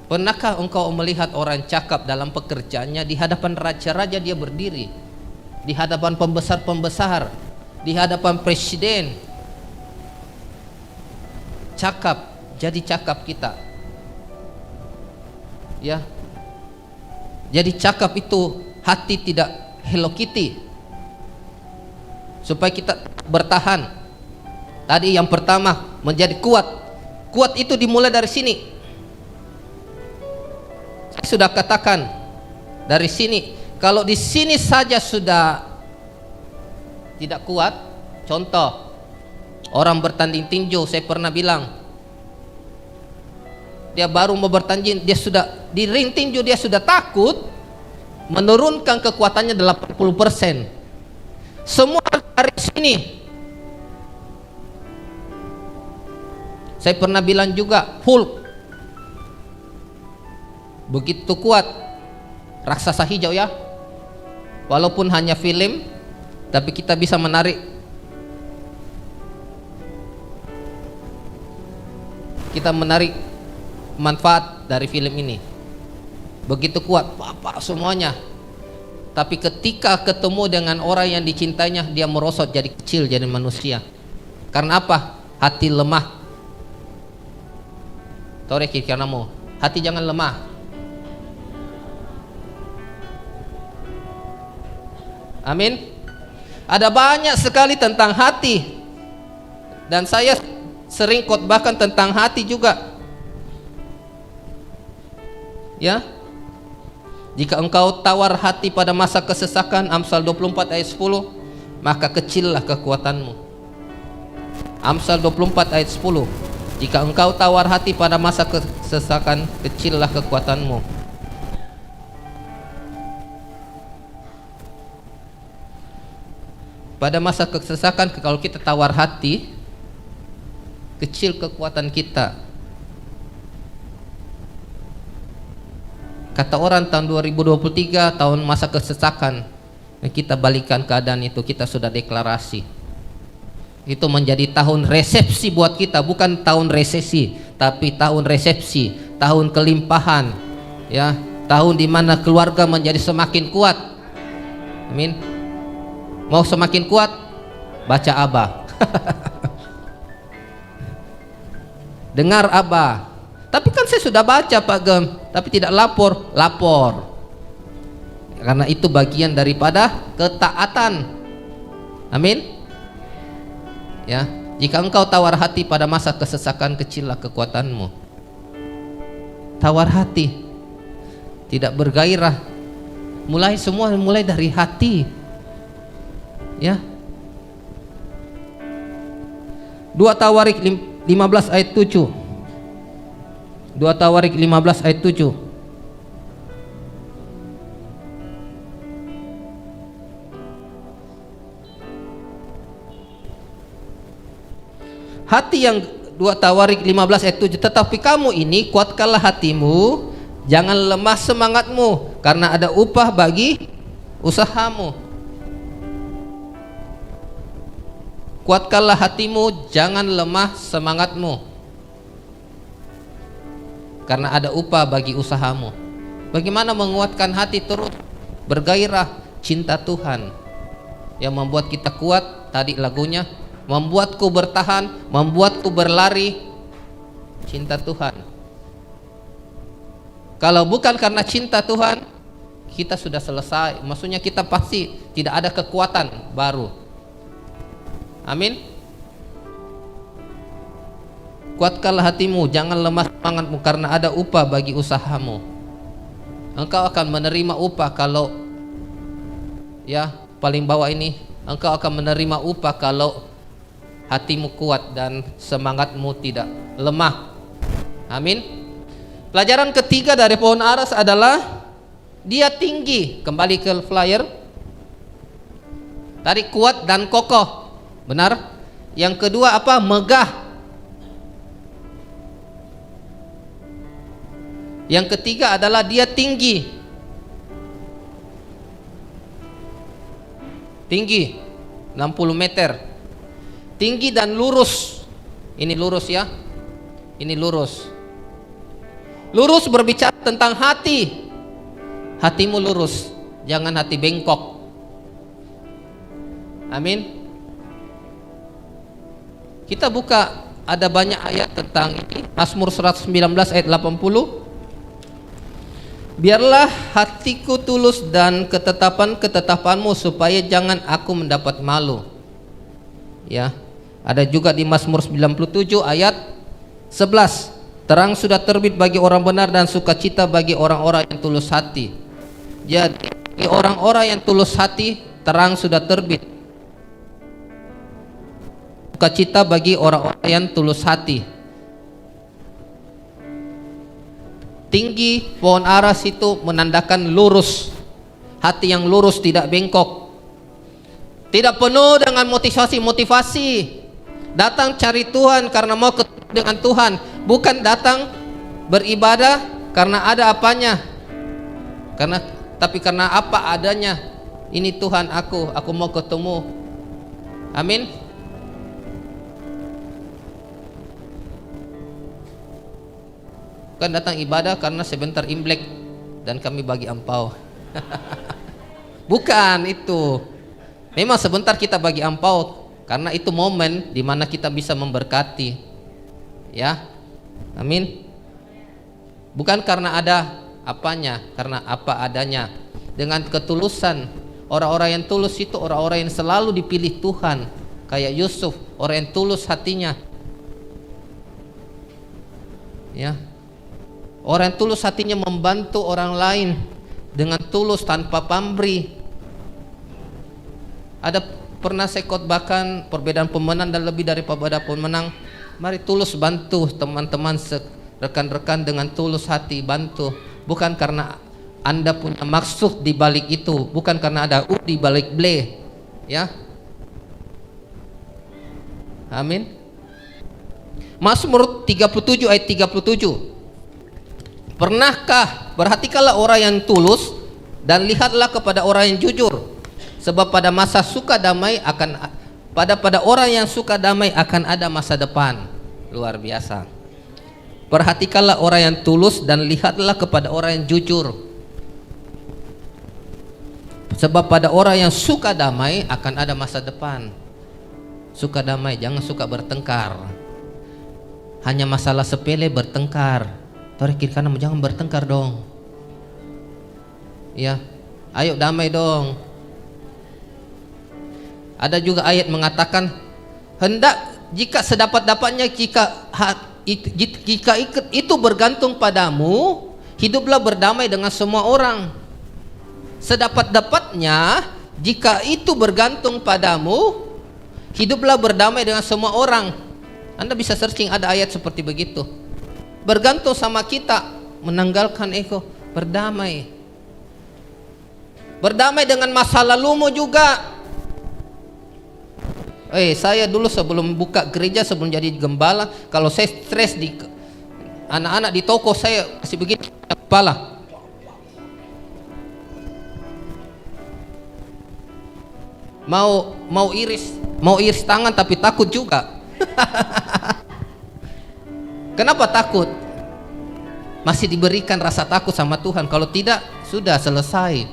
Pernahkah engkau melihat orang cakap dalam pekerjaannya? Di hadapan raja-raja dia berdiri, di hadapan pembesar-pembesar, di hadapan presiden. Cakap, jadi cakap kita. Ya, jadi cakap itu hati, tidak Hello Kitty, supaya kita bertahan. Tadi yang pertama menjadi kuat. Kuat itu dimulai dari sini. Saya sudah katakan dari sini. Kalau di sini saja sudah tidak kuat, contoh orang bertanding tinju, saya pernah bilang, dia baru mau bertanding, dia sudah di ring tinju, dia sudah takut, menurunkan kekuatannya 80%. Semua dari sini. Saya pernah bilang juga, Hulk Begitu kuat raksasa hijau ya. Walaupun hanya film, tapi kita bisa menarik. Kita menarik manfaat dari film ini. Begitu kuat, Bapak semuanya. Tapi ketika ketemu dengan orang yang dicintainya, dia merosot jadi kecil, jadi manusia. Karena apa? Hati lemah. Tore karena mau hati jangan lemah. Amin. Ada banyak sekali tentang hati, dan saya sering khotbahkan tentang hati juga. Ya, jika engkau tawar hati pada masa kesesakan, Amsal 24 ayat 10, maka kecillah kekuatanmu. Amsal 24 ayat 10, jika engkau tawar hati pada masa kesesakan, kecillah kekuatanmu. Pada masa kesesakan, kalau kita tawar hati, kecil kekuatan kita. Kata orang tahun 2023, tahun masa kesesakan, kita balikan keadaan itu, kita sudah deklarasi. Itu menjadi tahun resepsi buat kita, bukan tahun resesi, tapi tahun resepsi, tahun kelimpahan, ya, tahun di mana keluarga menjadi semakin kuat. Amin. Mau semakin kuat? Baca Abah. Dengar Abah. Tapi kan saya sudah baca Pak Gem, tapi tidak lapor. Karena itu bagian daripada ketaatan. Amin. Ya, jika engkau tawar hati pada masa kesesakan, kecillah kekuatanmu. Tawar hati, tidak bergairah. Semua mulai dari hati. Ya. 2 Tawarik 15 ayat 7. 2 Tawarik 15 ayat 7. Hati yang 2 Tawarik 15 ayat 7, tetapi kamu ini kuatkanlah hatimu, jangan lemah semangatmu, karena ada upah bagi usahamu. Kuatkanlah hatimu, jangan lemah semangatmu, karena ada upah bagi usahamu. Bagaimana menguatkan hati? Terus bergairah, cinta Tuhan yang membuat kita kuat. Tadi lagunya, membuatku bertahan, membuatku berlari, cinta Tuhan. Kalau bukan karena cinta Tuhan, kita sudah selesai. Maksudnya kita pasti tidak ada kekuatan baru. Amin. Kuatkanlah hatimu, jangan lemah semangatmu, karena ada upah bagi usahamu. Engkau akan menerima upah kalau, ya, paling bawah ini, engkau akan menerima upah kalau hatimu kuat dan semangatmu tidak lemah. Amin. Pelajaran ketiga dari pohon aras adalah dia tinggi. Kembali ke flyer. Tadi kuat dan kokoh. Benar. Yang kedua apa? Megah. Yang ketiga adalah dia tinggi. Tinggi 60 meter. Tinggi dan lurus. Ini lurus ya. Ini lurus. Lurus berbicara tentang hati. Hatimu lurus, jangan hati bengkok. Amin. Kita buka, ada banyak ayat tentang ini. Mazmur 119 ayat 80. Biarlah hatiku tulus dan ketetapan-ketetapanmu, supaya jangan aku mendapat malu. Ya, ada juga di Mazmur 97 ayat 11. Terang sudah terbit bagi orang benar dan sukacita bagi orang-orang yang tulus hati. Jadi bagi orang-orang yang tulus hati, terang sudah terbit. Sukacita bagi orang-orang yang tulus hati. Tinggi pohon aras itu menandakan lurus. Hati yang lurus, tidak bengkok. Tidak penuh dengan motivasi. Datang cari Tuhan karena mau ketemu dengan Tuhan, bukan datang beribadah karena ada apanya, tapi karena apa adanya. Ini Tuhan aku mau ketemu. Amin. Kan datang ibadah karena sebentar Imlek dan kami bagi ampau. Bukan itu. Memang sebentar kita bagi ampau karena itu momen di mana kita bisa memberkati. Ya. Amin. Bukan karena ada apanya, karena apa adanya. Dengan ketulusan. Orang-orang yang tulus itu orang-orang yang selalu dipilih Tuhan. Kayak Yusuf, orang yang tulus hatinya. Ya. Orang yang tulus hatinya membantu orang lain dengan tulus tanpa pamrih. Ada pernah saya khotbahkan perbedaan pemenang dan lebih daripada pemenang. Mari tulus bantu teman-teman, rekan-rekan dengan tulus hati bantu. Bukan karena Anda punya maksud di balik itu, bukan karena ada di balik ble. Ya. Amin. Mazmur 37 ayat 37. Pernahkah, perhatikanlah orang yang tulus dan lihatlah kepada orang yang jujur, sebab pada masa suka damai pada orang yang suka damai akan ada masa depan. Luar biasa. Perhatikanlah orang yang tulus dan lihatlah kepada orang yang jujur, sebab pada orang yang suka damai akan ada masa depan. Suka damai, jangan suka bertengkar. Hanya masalah sepele bertengkar. Tarik kiri kanan, jangan bertengkar dong. Ya, ayo damai dong. Ada juga ayat mengatakan, hendak jika sedapat-dapatnya jika itu bergantung padamu, hiduplah berdamai dengan semua orang. Sedapat-dapatnya jika itu bergantung padamu, hiduplah berdamai dengan semua orang. Anda bisa searching, ada ayat seperti begitu. Bergantung sama kita, menanggalkan ego, berdamai. Berdamai dengan masa lalumu juga. Saya dulu sebelum buka gereja, sebelum jadi gembala, kalau saya stres di anak-anak di toko, saya kasih begitu kepala. Mau iris tangan tapi takut juga. Kenapa takut? Masih diberikan rasa takut sama Tuhan. Kalau tidak, sudah selesai.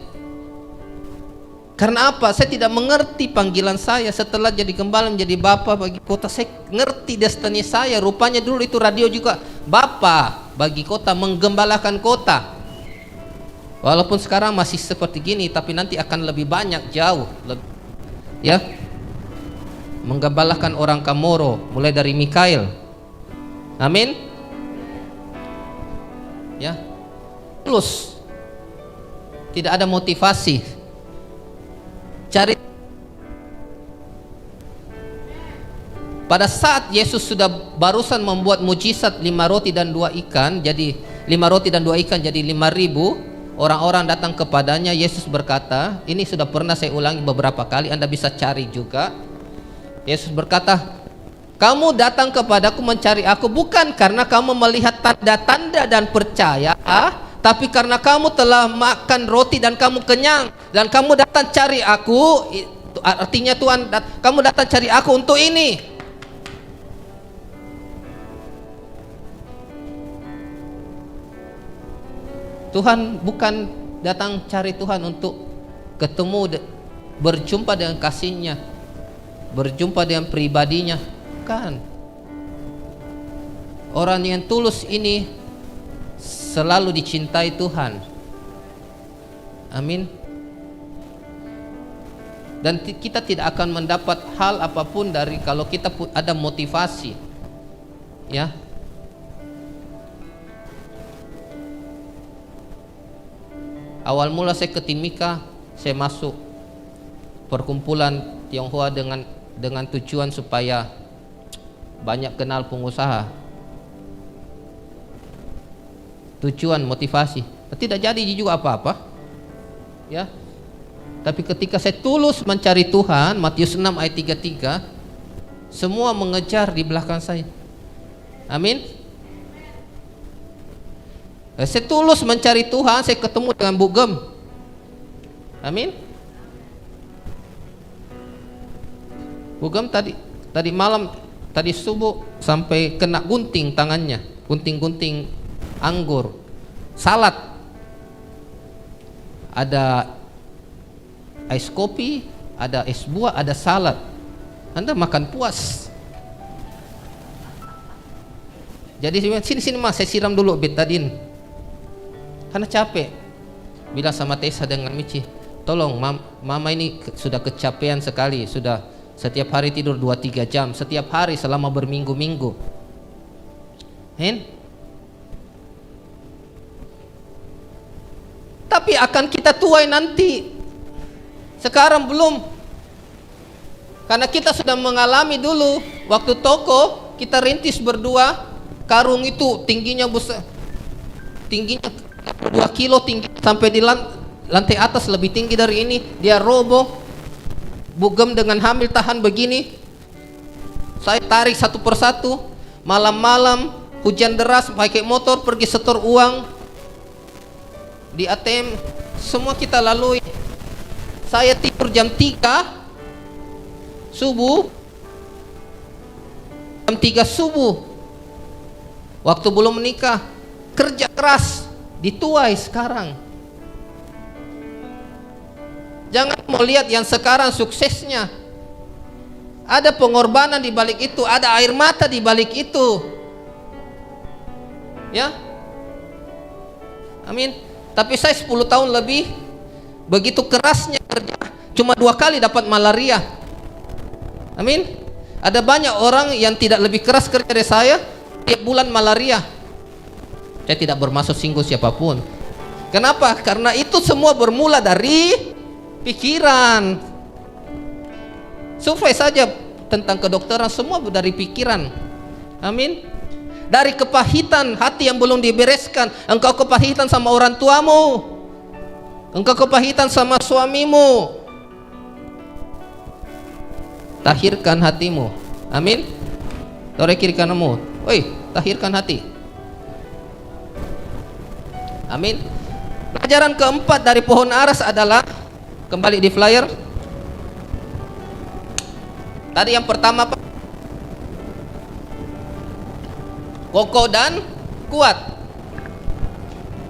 Karena apa? Saya tidak mengerti panggilan saya. Setelah jadi gembala, menjadi bapa bagi kota, saya ngerti destiny saya. Rupanya dulu itu radio juga bapa bagi kota, menggembalakan kota. Walaupun sekarang masih seperti gini, tapi nanti akan lebih banyak, jauh ya, menggembalakan orang Kamoro, mulai dari Mikael. Amin. Ya. Plus tidak ada motivasi. Cari. Pada saat Yesus sudah barusan membuat mujizat 5 roti dan 2 ikan, jadi 5 roti dan 2 ikan jadi 5.000, orang-orang datang kepadanya. Yesus berkata, ini sudah pernah saya ulangi beberapa kali, Anda bisa cari juga. Yesus berkata, kamu datang kepadaku mencari aku bukan karena kamu melihat tanda-tanda dan percaya, tapi karena kamu telah makan roti dan kamu kenyang, dan kamu datang cari aku. Artinya Tuhan, kamu datang cari aku untuk ini. Tuhan bukan datang cari Tuhan untuk ketemu, berjumpa dengan kasihnya, berjumpa dengan pribadinya. Bukan. Orang yang tulus ini selalu dicintai Tuhan. Amin. Dan kita tidak akan mendapat hal apapun dari kalau kita ada motivasi. Ya. Awal mula saya ke Timika, saya masuk perkumpulan Tionghoa dengan tujuan supaya banyak kenal pengusaha. Tujuan motivasi. Tidak jadi juga apa-apa. Ya. Tapi ketika saya tulus mencari Tuhan, Matius 6 ayat 33, semua mengejar di belakang saya. Amin. Saya tulus mencari Tuhan, saya ketemu dengan Bu Gem. Amin. Bu Gem tadi malam, tadi subuh sampai kena gunting tangannya, gunting-gunting anggur. Salad, ada es kopi, ada es buah, ada salad. Anda makan puas. Jadi sini mas, saya siram dulu betadine. Karena capek. Bila sama Tessa dengan Michi, tolong mama ini sudah kecapean sekali, sudah setiap hari tidur 2-3 jam setiap hari selama berminggu-minggu. Tapi akan kita tuai nanti. Sekarang belum. Karena kita sudah mengalami dulu waktu toko kita rintis berdua, karung itu tingginya besar. Tingginya 2 kilo tinggi sampai di lantai atas lebih tinggi dari ini, dia roboh. Bu Gem dengan hamil tahan begini, saya tarik satu persatu. Malam-malam hujan deras pakai motor pergi setor uang di ATM, semua kita lalui. Saya tidur jam 3 subuh, jam 3 subuh waktu belum menikah, kerja keras, dituai sekarang. Jangan mau lihat yang sekarang suksesnya. Ada pengorbanan di balik itu, ada air mata di balik itu. Ya. Amin. Tapi saya 10 tahun lebih begitu kerasnya kerja, cuma 2 kali dapat malaria. Amin. Ada banyak orang yang tidak lebih keras kerja dari saya, tiap bulan malaria. Saya tidak bermaksud singgung siapapun. Kenapa? Karena itu semua bermula dari pikiran. Survei saja tentang kedokteran, semua dari pikiran. Amin. Dari kepahitan hati yang belum dibereskan. Engkau kepahitan sama orang tuamu, engkau kepahitan sama suamimu. Tahirkan hatimu. Amin. Tore kiri kananmu, oi, tahirkan hati. Amin. Pelajaran keempat dari pohon aras adalah, kembali di flyer. Tadi yang pertama apa? Kokoh dan kuat.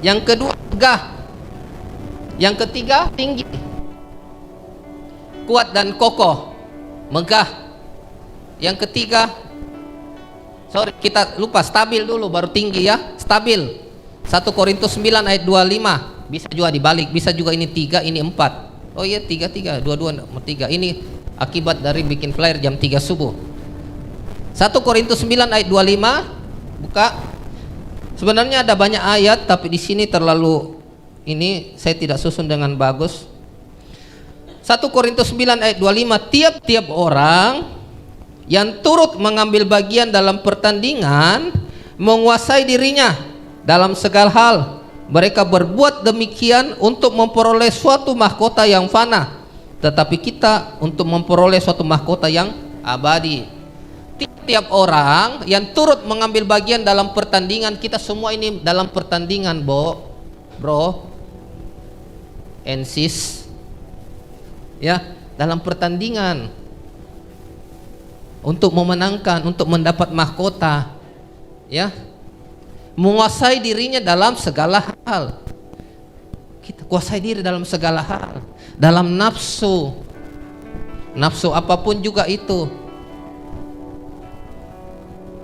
Yang kedua tegah. Yang ketiga tinggi. Kuat dan kokoh, megah. Yang ketiga, sorry kita lupa, stabil dulu baru tinggi ya. Stabil. 1 Korintus 9 ayat 25. Bisa juga dibalik, bisa juga ini 3, ini 4. Oh iya 3, 2, 3. Ini akibat dari bikin flyer jam 3 subuh. 1 Korintus 9 ayat 25. Buka. Sebenarnya ada banyak ayat, tapi di sini terlalu ini saya tidak susun dengan bagus. 1 Korintus 9 ayat 25. Tiap-tiap orang yang turut mengambil bagian dalam pertandingan menguasai dirinya dalam segala hal. Mereka berbuat demikian untuk memperoleh suatu mahkota yang fana, tetapi kita untuk memperoleh suatu mahkota yang abadi. Tiap orang yang turut mengambil bagian dalam pertandingan, kita semua ini dalam pertandingan, bro and sis, ya, dalam pertandingan untuk memenangkan, untuk mendapat mahkota, ya, menguasai dirinya dalam segala hal. Kita kuasai diri dalam segala hal, dalam nafsu apapun juga itu.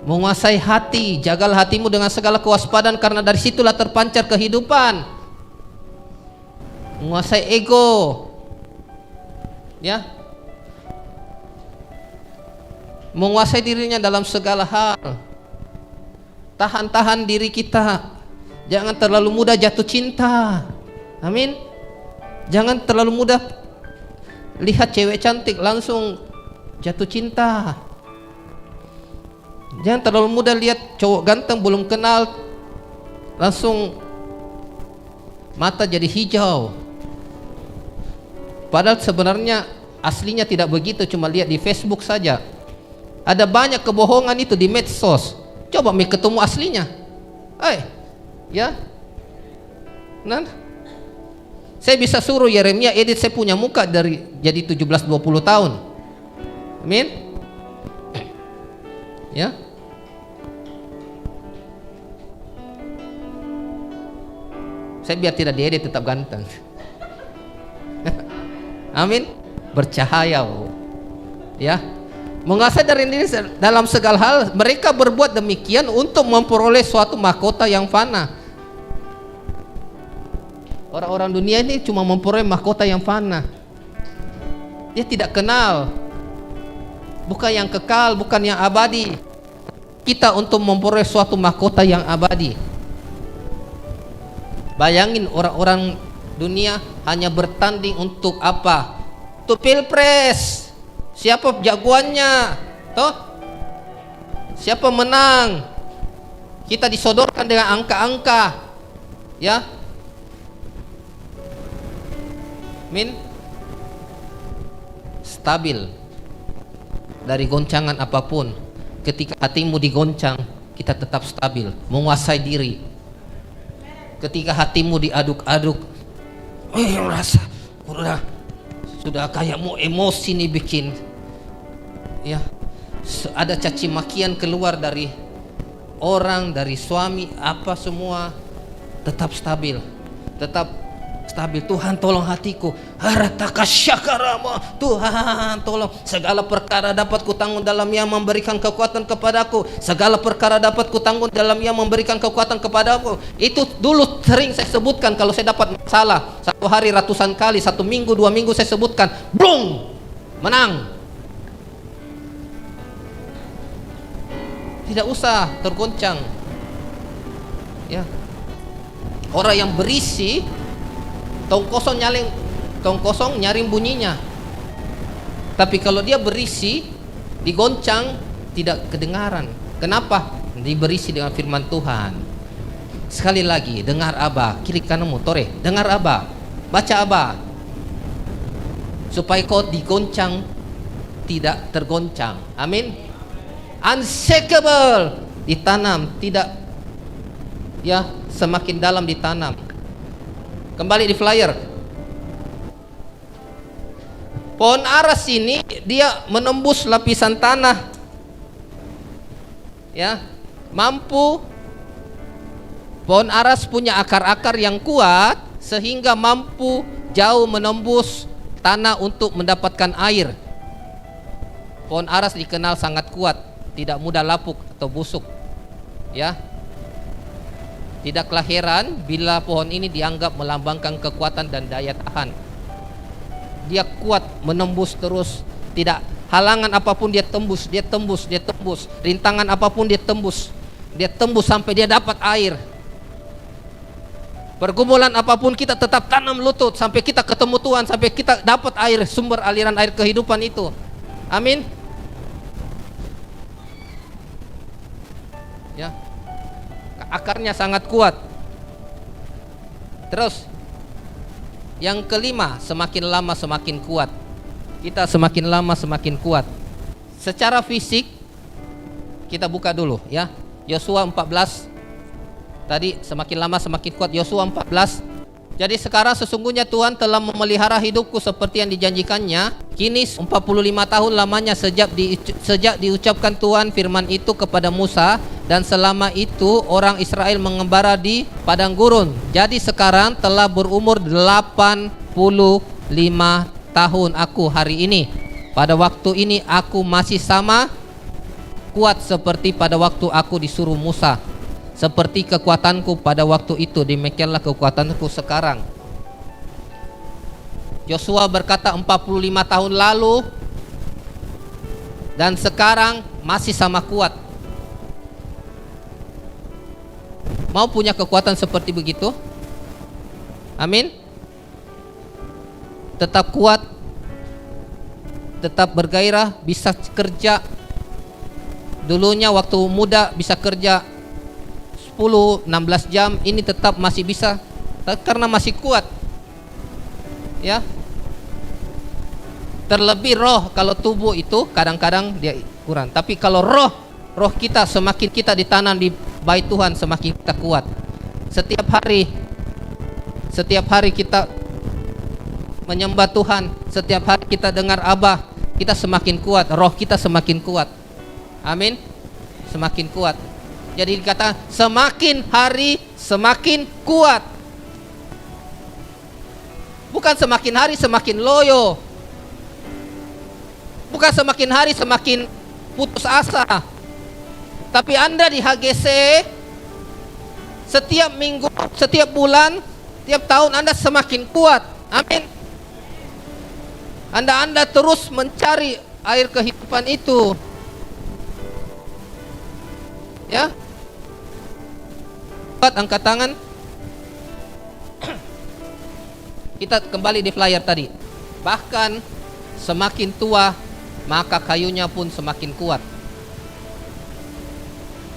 Menguasai hati, jagalah hatimu dengan segala kewaspadaan, karena dari situlah terpancar kehidupan. Menguasai ego, ya, menguasai dirinya dalam segala hal. Tahan diri kita, jangan terlalu mudah jatuh cinta. Amin. Jangan terlalu mudah lihat cewek cantik langsung jatuh cinta. Jangan terlalu mudah lihat cowok ganteng belum kenal langsung mata jadi hijau. Padahal sebenarnya aslinya tidak begitu, cuma lihat di Facebook saja. Ada banyak kebohongan itu di medsos. Coba ketemu aslinya. Ya. Nah, saya bisa suruh Yeremia edit saya punya muka dari jadi 17-20 tahun. Amin. Ya. Saya biar tidak diedit tetap ganteng. Amin. Bercahaya. Ya. Menguasai dari diri dalam segala hal, mereka berbuat demikian untuk memperoleh suatu mahkota yang fana. Orang-orang dunia ini cuma memperoleh mahkota yang fana. Dia tidak kenal, bukan yang kekal, bukan yang abadi. Kita untuk memperoleh suatu mahkota yang abadi. Bayangin orang-orang dunia hanya bertanding untuk apa? Untuk pilpres. Siapa jagoannya? Toh? Siapa menang? Kita disodorkan dengan angka-angka. Ya. Min stabil dari goncangan apapun. Ketika hatimu digoncang, kita tetap stabil, menguasai diri. Ketika hatimu diaduk-aduk, rasa sudah kayak mau emosi nih bikin, ya, ada caci makian keluar dari orang, dari suami, apa semua, tetap stabil, tetap stabil. Tuhan tolong hatiku, haratakasyakaramu. Tuhan tolong, segala perkara dapat kutanggung dalam Yang memberikan kekuatan kepadaku. Segala perkara dapat kutanggung dalam Yang memberikan kekuatan kepadaku. Itu dulu sering saya sebutkan kalau saya dapat masalah. Satu hari ratusan kali, satu minggu, 2 minggu saya sebutkan, blung, menang. Tidak usah tergoncang. Ya. Orang yang berisi tong kosong nyaring bunyinya. Tapi kalau dia berisi, digoncang, tidak kedengaran. Kenapa? Diberisi dengan firman Tuhan. Sekali lagi, dengar Aba, kiri kananmu, tore, dengar Aba, baca Aba, supaya kau digoncang, tidak tergoncang. Amin. Unshakable, ditanam, tidak, ya, semakin dalam ditanam. Kembali di flyer. Pohon aras ini dia menembus lapisan tanah. Ya, mampu. Pohon aras punya akar-akar yang kuat sehingga mampu jauh menembus tanah untuk mendapatkan air. Pohon aras dikenal sangat kuat, tidak mudah lapuk atau busuk. Ya. Tidaklah heran bila pohon ini dianggap melambangkan kekuatan dan daya tahan. Dia kuat menembus terus, tidak halangan apapun dia tembus, dia tembus, dia tembus. Rintangan apapun dia tembus sampai dia dapat air. Pergumulan apapun kita tetap tanam lutut sampai kita ketemu Tuhan, sampai kita dapat air, sumber aliran air kehidupan itu. Amin. Ya. Akarnya sangat kuat. Terus yang kelima, semakin lama semakin kuat. Kita semakin lama semakin kuat. Secara fisik kita buka dulu ya. Yosua 14. Tadi semakin lama semakin kuat, Yosua 14. Jadi sekarang sesungguhnya Tuhan telah memelihara hidupku seperti yang dijanjikannya. Kini 45 tahun lamanya sejak diucapkan Tuhan firman itu kepada Musa. Dan selama itu orang Israel mengembara di padang gurun. Jadi sekarang telah berumur 85 tahun aku hari ini. Pada waktu ini aku masih sama kuat seperti pada waktu aku disuruh Musa. Seperti kekuatanku pada waktu itu, demikianlah kekuatanku sekarang. Yosua berkata 45 tahun lalu dan sekarang masih sama kuat. Mau punya kekuatan seperti begitu? Amin. Tetap kuat, tetap bergairah, bisa kerja. Dulunya waktu muda bisa kerja 10-16 jam, ini tetap masih bisa karena masih kuat. Ya. Terlebih roh, kalau tubuh itu kadang-kadang dia kurang. Tapi kalau roh kita semakin kita ditanam di bait Tuhan, semakin kita kuat. Setiap hari setiap hari kita menyembah Tuhan, setiap hari kita dengar Abah, kita semakin kuat, roh kita semakin kuat. Amin. Semakin kuat. Jadi dikata semakin hari semakin kuat. Bukan semakin hari semakin loyo. Bukan semakin hari semakin putus asa. Tapi Anda di HGC setiap minggu, setiap bulan, tiap tahun Anda semakin kuat. Amin. Anda terus mencari air kehidupan itu. Ya. Kuat, angkat tangan. Kita kembali di flyer tadi. Bahkan semakin tua maka kayunya pun semakin kuat.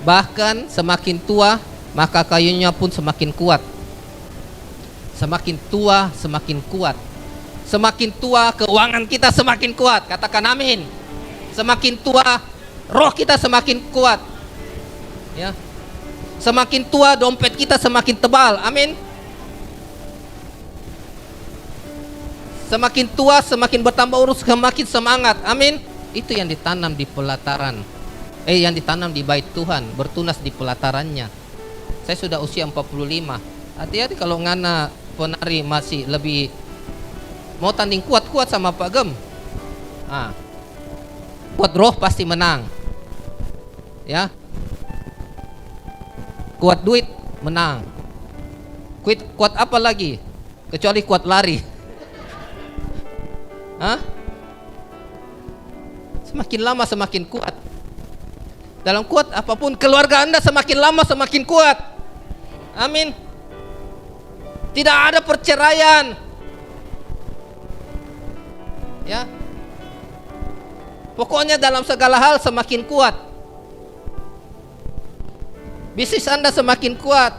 Bahkan semakin tua maka kayunya pun semakin kuat. Semakin tua semakin kuat. Semakin tua keuangan kita semakin kuat. Katakan amin. Semakin tua roh kita semakin kuat. Ya. Semakin tua dompet kita semakin tebal. Amin. Semakin tua semakin bertambah urus, semakin semangat. Amin. Itu yang ditanam di pelataran. Yang ditanam di bait Tuhan, bertunas di pelatarannya. Saya sudah usia 45. Hati-hati kalau ngana penari masih lebih mau tanding kuat-kuat sama Pak Gem. Kuat roh pasti menang. Ya. Kuat duit menang. Kuat apa lagi? Kecuali kuat lari. Semakin lama semakin kuat. Dalam kuat apapun, keluarga Anda semakin lama semakin kuat. Amin. Tidak ada perceraian. Ya. Pokoknya dalam segala hal semakin kuat. Bisnis Anda semakin kuat.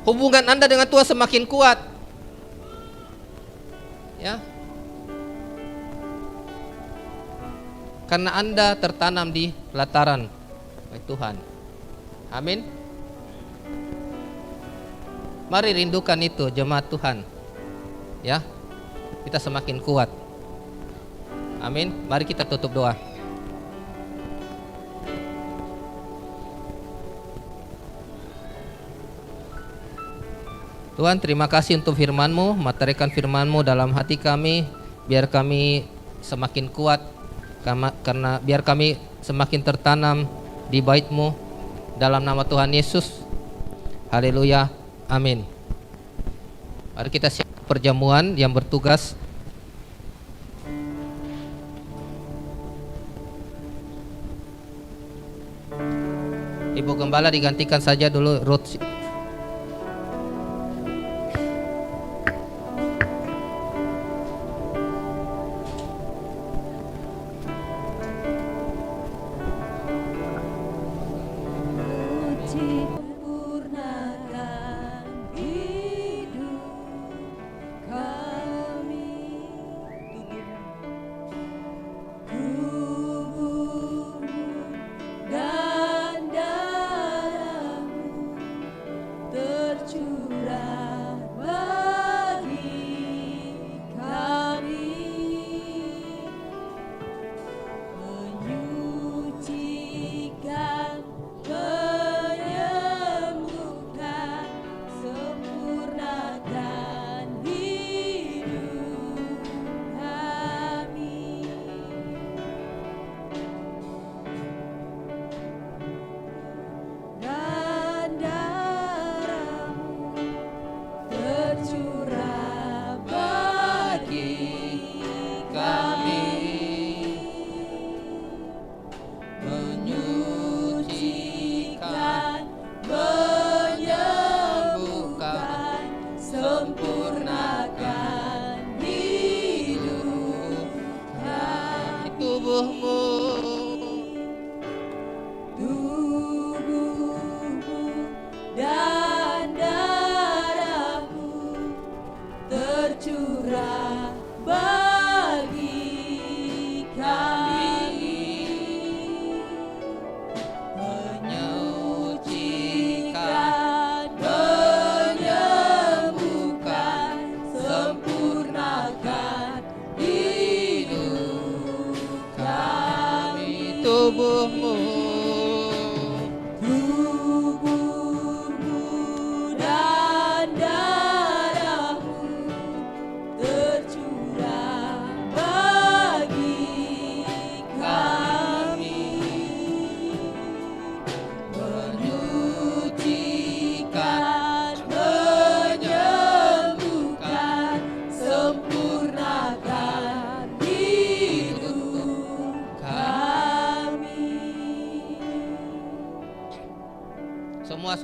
Hubungan Anda dengan Tuhan semakin kuat. Ya. Karena Anda tertanam di pelataran Tuhan. Amin. Mari rindukan itu jemaat Tuhan. Ya. Kita semakin kuat. Amin. Mari kita tutup doa. Tuhan, terima kasih untuk firman-Mu. Materikan firman-Mu dalam hati kami, biar kami semakin kuat, karena biar kami semakin tertanam di bait-Mu, dalam nama Tuhan Yesus. Haleluya. Amin. Mari kita siap perjamuan yang bertugas. Ibu Gembala digantikan saja dulu Ruth.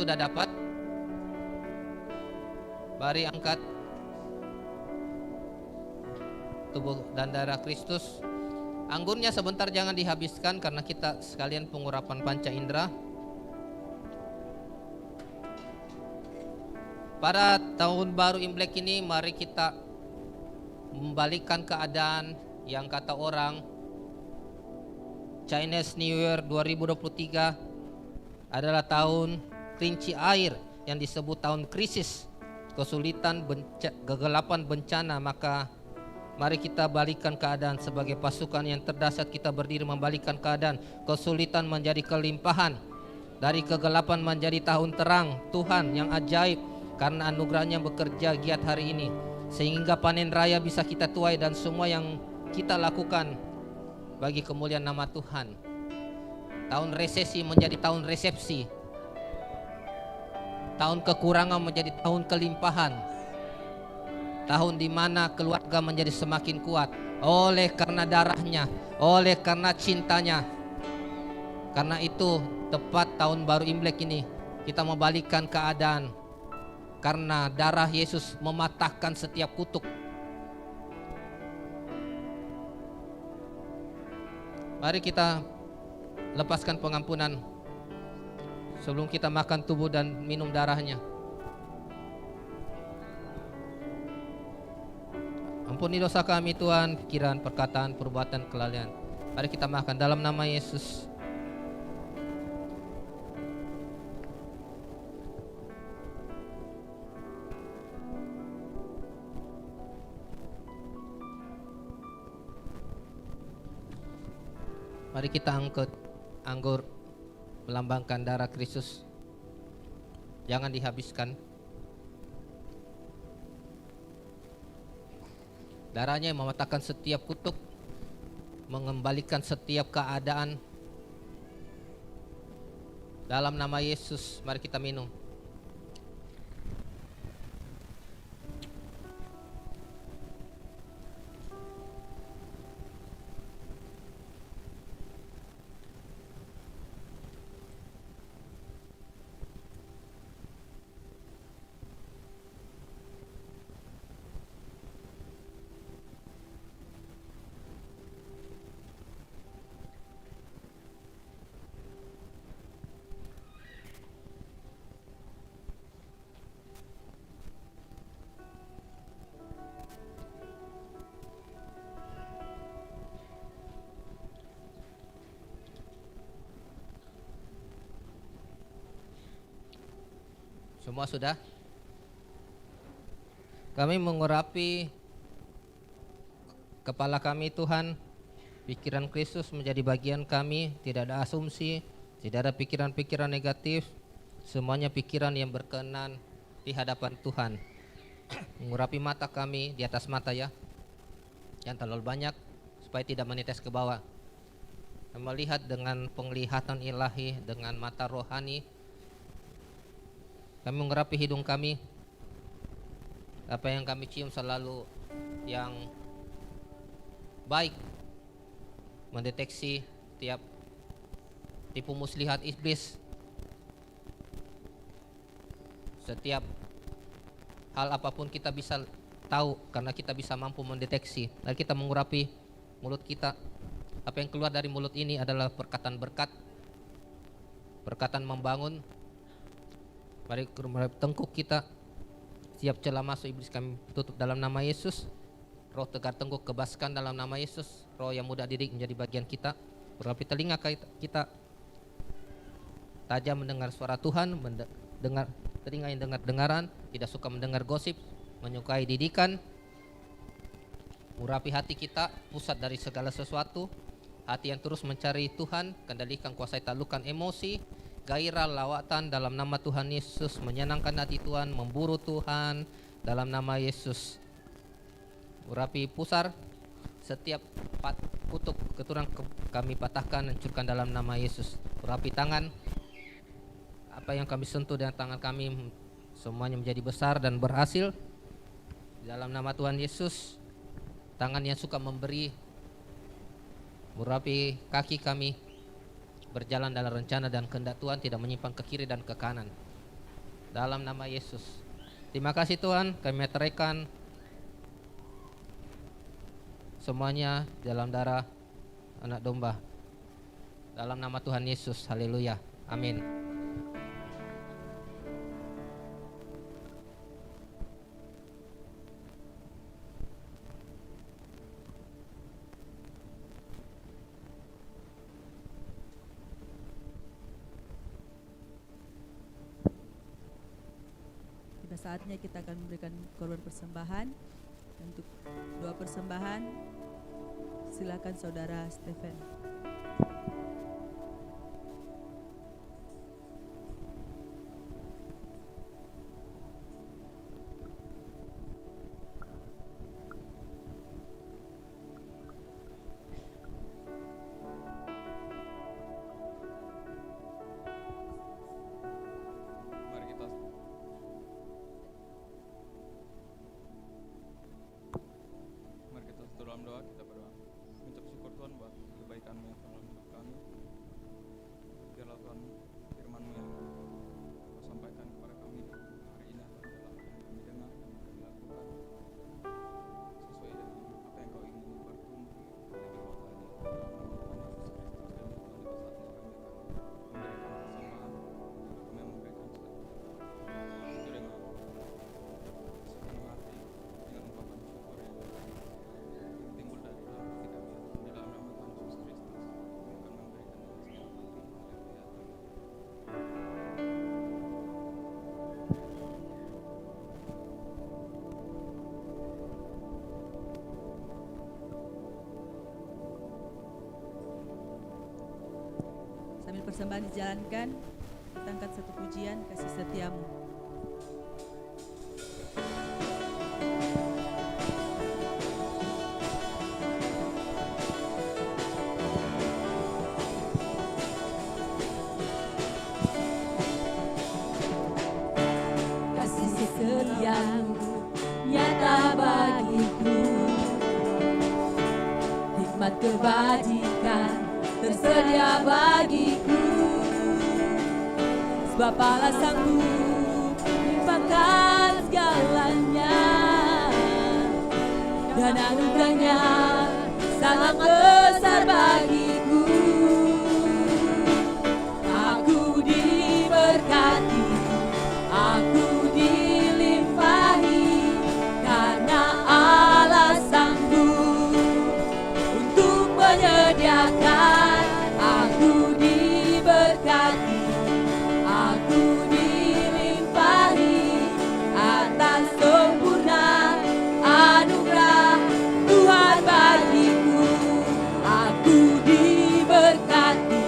sudah dapat? Mari angkat tubuh dan darah Kristus. Anggurnya sebentar jangan dihabiskan karena kita sekalian pengurapan panca indera. Pada tahun baru Imlek ini mari kita membalikkan keadaan yang kata orang Chinese New Year 2023 adalah tahun kelinci air yang disebut tahun krisis, kesulitan, kegelapan, bencana. Maka mari kita balikkan keadaan sebagai pasukan yang terdahsyat. Kita berdiri membalikkan keadaan kesulitan menjadi kelimpahan, dari kegelapan menjadi tahun terang Tuhan yang ajaib, karena anugerahnya bekerja giat hari ini sehingga panen raya bisa kita tuai dan semua yang kita lakukan bagi kemuliaan nama Tuhan. Tahun resesi menjadi tahun resepsi, tahun kekurangan menjadi tahun kelimpahan, tahun di mana keluarga menjadi semakin kuat oleh karena darahnya, oleh karena cintanya. Karena itu tepat tahun baru Imlek ini kita membalikkan keadaan, karena darah Yesus mematahkan setiap kutuk. Mari kita lepaskan pengampunan sebelum kita makan tubuh dan minum darahnya. Ampuni dosa kami Tuhan, pikiran, perkataan, perbuatan, kelalaian. Mari kita makan dalam nama Yesus. Mari kita angkat anggur melambangkan darah Kristus. Jangan dihabiskan. Darahnya yang mematahkan setiap kutuk, mengembalikan setiap keadaan. Dalam nama Yesus, mari kita minum. Semua sudah? Kami mengurapi kepala kami Tuhan, pikiran Kristus menjadi bagian kami. Tidak ada asumsi, tidak ada pikiran-pikiran negatif. Semuanya pikiran yang berkenan di hadapan Tuhan. Mengurapi mata kami, di atas mata ya, yang terlalu banyak, supaya tidak menetes ke bawah. Melihat dengan penglihatan ilahi, dengan mata rohani. Kami mengurapi hidung kami, apa yang kami cium selalu yang baik, mendeteksi tiap tipu muslihat iblis, setiap hal apapun kita bisa tahu karena kita bisa mampu mendeteksi. Dan kita mengurapi mulut kita. Apa yang keluar dari mulut ini adalah perkataan berkat, perkataan membangun. Mari tengkuk kita, siap celah masuk iblis kami tutup dalam nama Yesus. Roh tegar tengkuk kebaskan dalam nama Yesus. Roh yang mudah didik menjadi bagian kita. Berapi telinga kita tajam mendengar suara Tuhan, mendengar telinga yang dengar dengaran, tidak suka mendengar gosip, menyukai didikan. Urapi hati kita, pusat dari segala sesuatu, hati yang terus mencari Tuhan, kendalikan, kuasai, taklukkan emosi, gairah, lawatan dalam nama Tuhan Yesus, menyenangkan hati Tuhan, memburu Tuhan dalam nama Yesus. Urapi pusar, setiap kutuk keturunan kami patahkan, hancurkan dalam nama Yesus. Urapi tangan, apa yang kami sentuh dengan tangan kami semuanya menjadi besar dan berhasil dalam nama Tuhan Yesus. Tangan yang suka memberi. Urapi kaki kami, berjalan dalam rencana dan kehendak Tuhan, tidak menyimpang ke kiri dan ke kanan. Dalam nama Yesus. Terima kasih Tuhan, kami meteraikan semuanya dalam darah anak domba. Dalam nama Tuhan Yesus, haleluya, amin. Tiba saatnya kita akan memberikan korban persembahan. Untuk doa persembahan, silakan Saudara Stephen. Mari kita dalam doa, kita berdoa. Mengucap syukur Tuhan buat kebaikan-Mu yang telah menolong kami. Biarlah Tuhan firman-Mu yang Kau sampaikan kepada kami hari ini adalah apa yang kami dengar dan kami lakukan sesuai dengan apa yang Kau ingin bertumbuh lebih kuat lagi. Dalam nama Tuhan Yesus Kristus, dan Tuhan tiba saatnya kami akan memberikan persembahan, kami memberikan itu dengan sepenuh hati, dengan ungkapan syukur yang timbul dari dalam hati kami. Di dalam nama Tuhan Yesus Kristus, kami akan memberikan dengan segenap hati. Haleluya. Sambil persembahan dijalankan, kita angkat satu pujian, Kasih Setiamu. Kasih setiamu nyata bagiku, hikmat kebajikan tersedia bagiku. Sebab Allah sanggup limpahkan segalanya, dan anugerahnya sangat besar bagiku. Aku diberkati, aku dilimpahi, karena Allah sanggup untuk menyediakan. Aku diberkati, aku dilimpahi, atas sempurna anugerah Tuhan bagiku. Aku diberkati,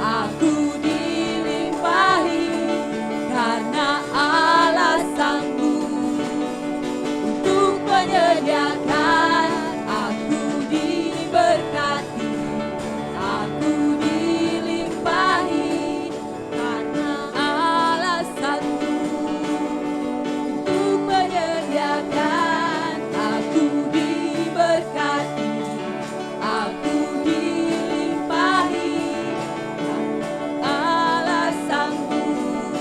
aku dilimpahi, karena Allah sanggup untuk menyediakan. Aku diberkati, aku dilimpahi, karena Allah sanggup untuk menyediakan. Aku diberkati, aku dilimpahi, Allah sanggup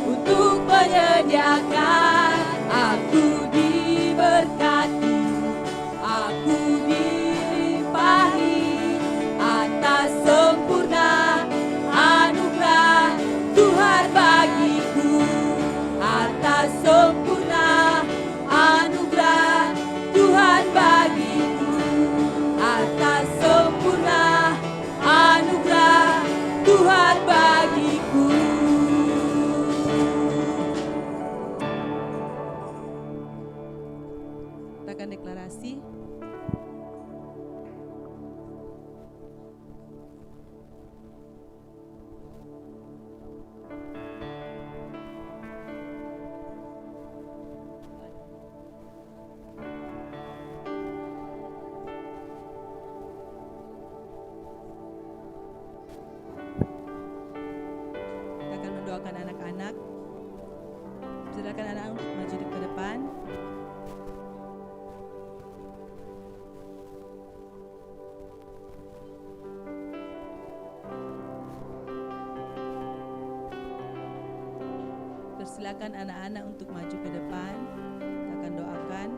untuk menyediakan. Aku diberkati, aku dilimpahi, atas sempurna anugerah Tuhan bagiku. Atas sempurna anugerah Tuhan bagiku. Atas sempurna anugerah Tuhan bagiku. Kita akan deklarasi. Kita akan mendoakan anak-anak. Silakan anak-anak untuk maju ke depan. Persilakan anak-anak untuk maju ke depan. Kita akan doakan.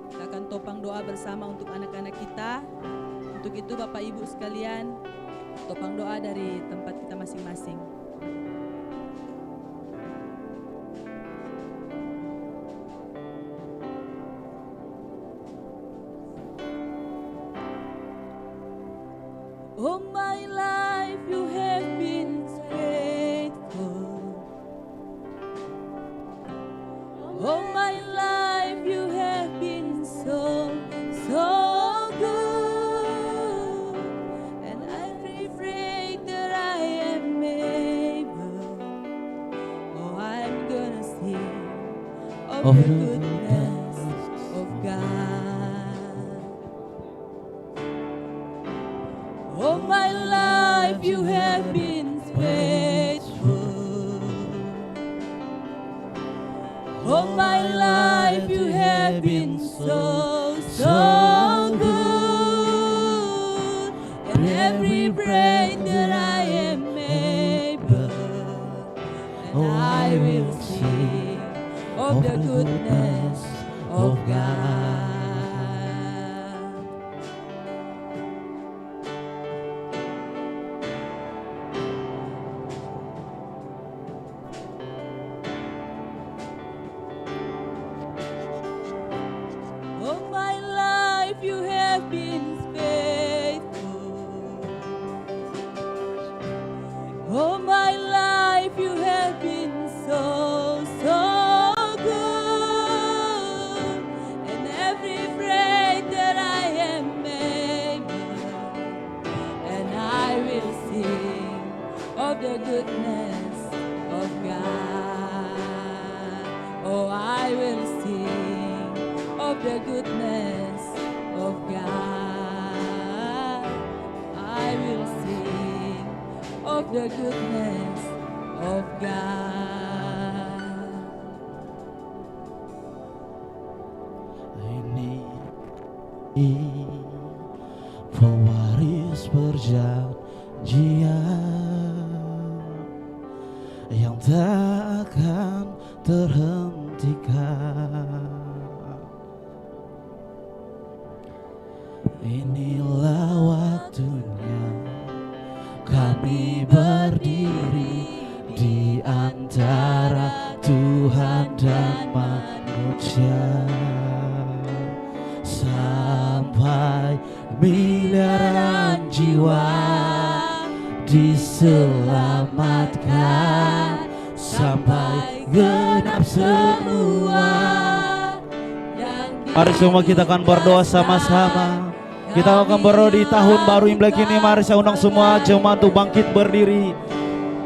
Kita akan topang doa bersama untuk anak-anak kita. Untuk itu Bapak Ibu sekalian, topang doa dari tempat kita masing-masing. All my life you have been faithful. All my life you have been so good. And every break that I am able, oh, I'm gonna sing of the goodness of God. All my life you have been faithful. All my life you have been so good. And every breath that I am able, and I will sing of the goodness of God. All my life you have been faithful. All my life you have been so good. And every breath that I am able, and I will sing of the goodness of God. Oh, I will sing of the goodness of God. I will sing of the goodness of God. Ini pewaris perjanjian yang tak akan terhentikan. Inilah waktunya kami berdiri di antara Tuhan dan manusia, sampai miliaran jiwa diselamatkan, sampai genap semua. Mari semua kita akan berdoa sama-sama. Kita akan berdoa di tahun baru Imlek ini. Mari saya undang semua jemaat untuk bangkit berdiri.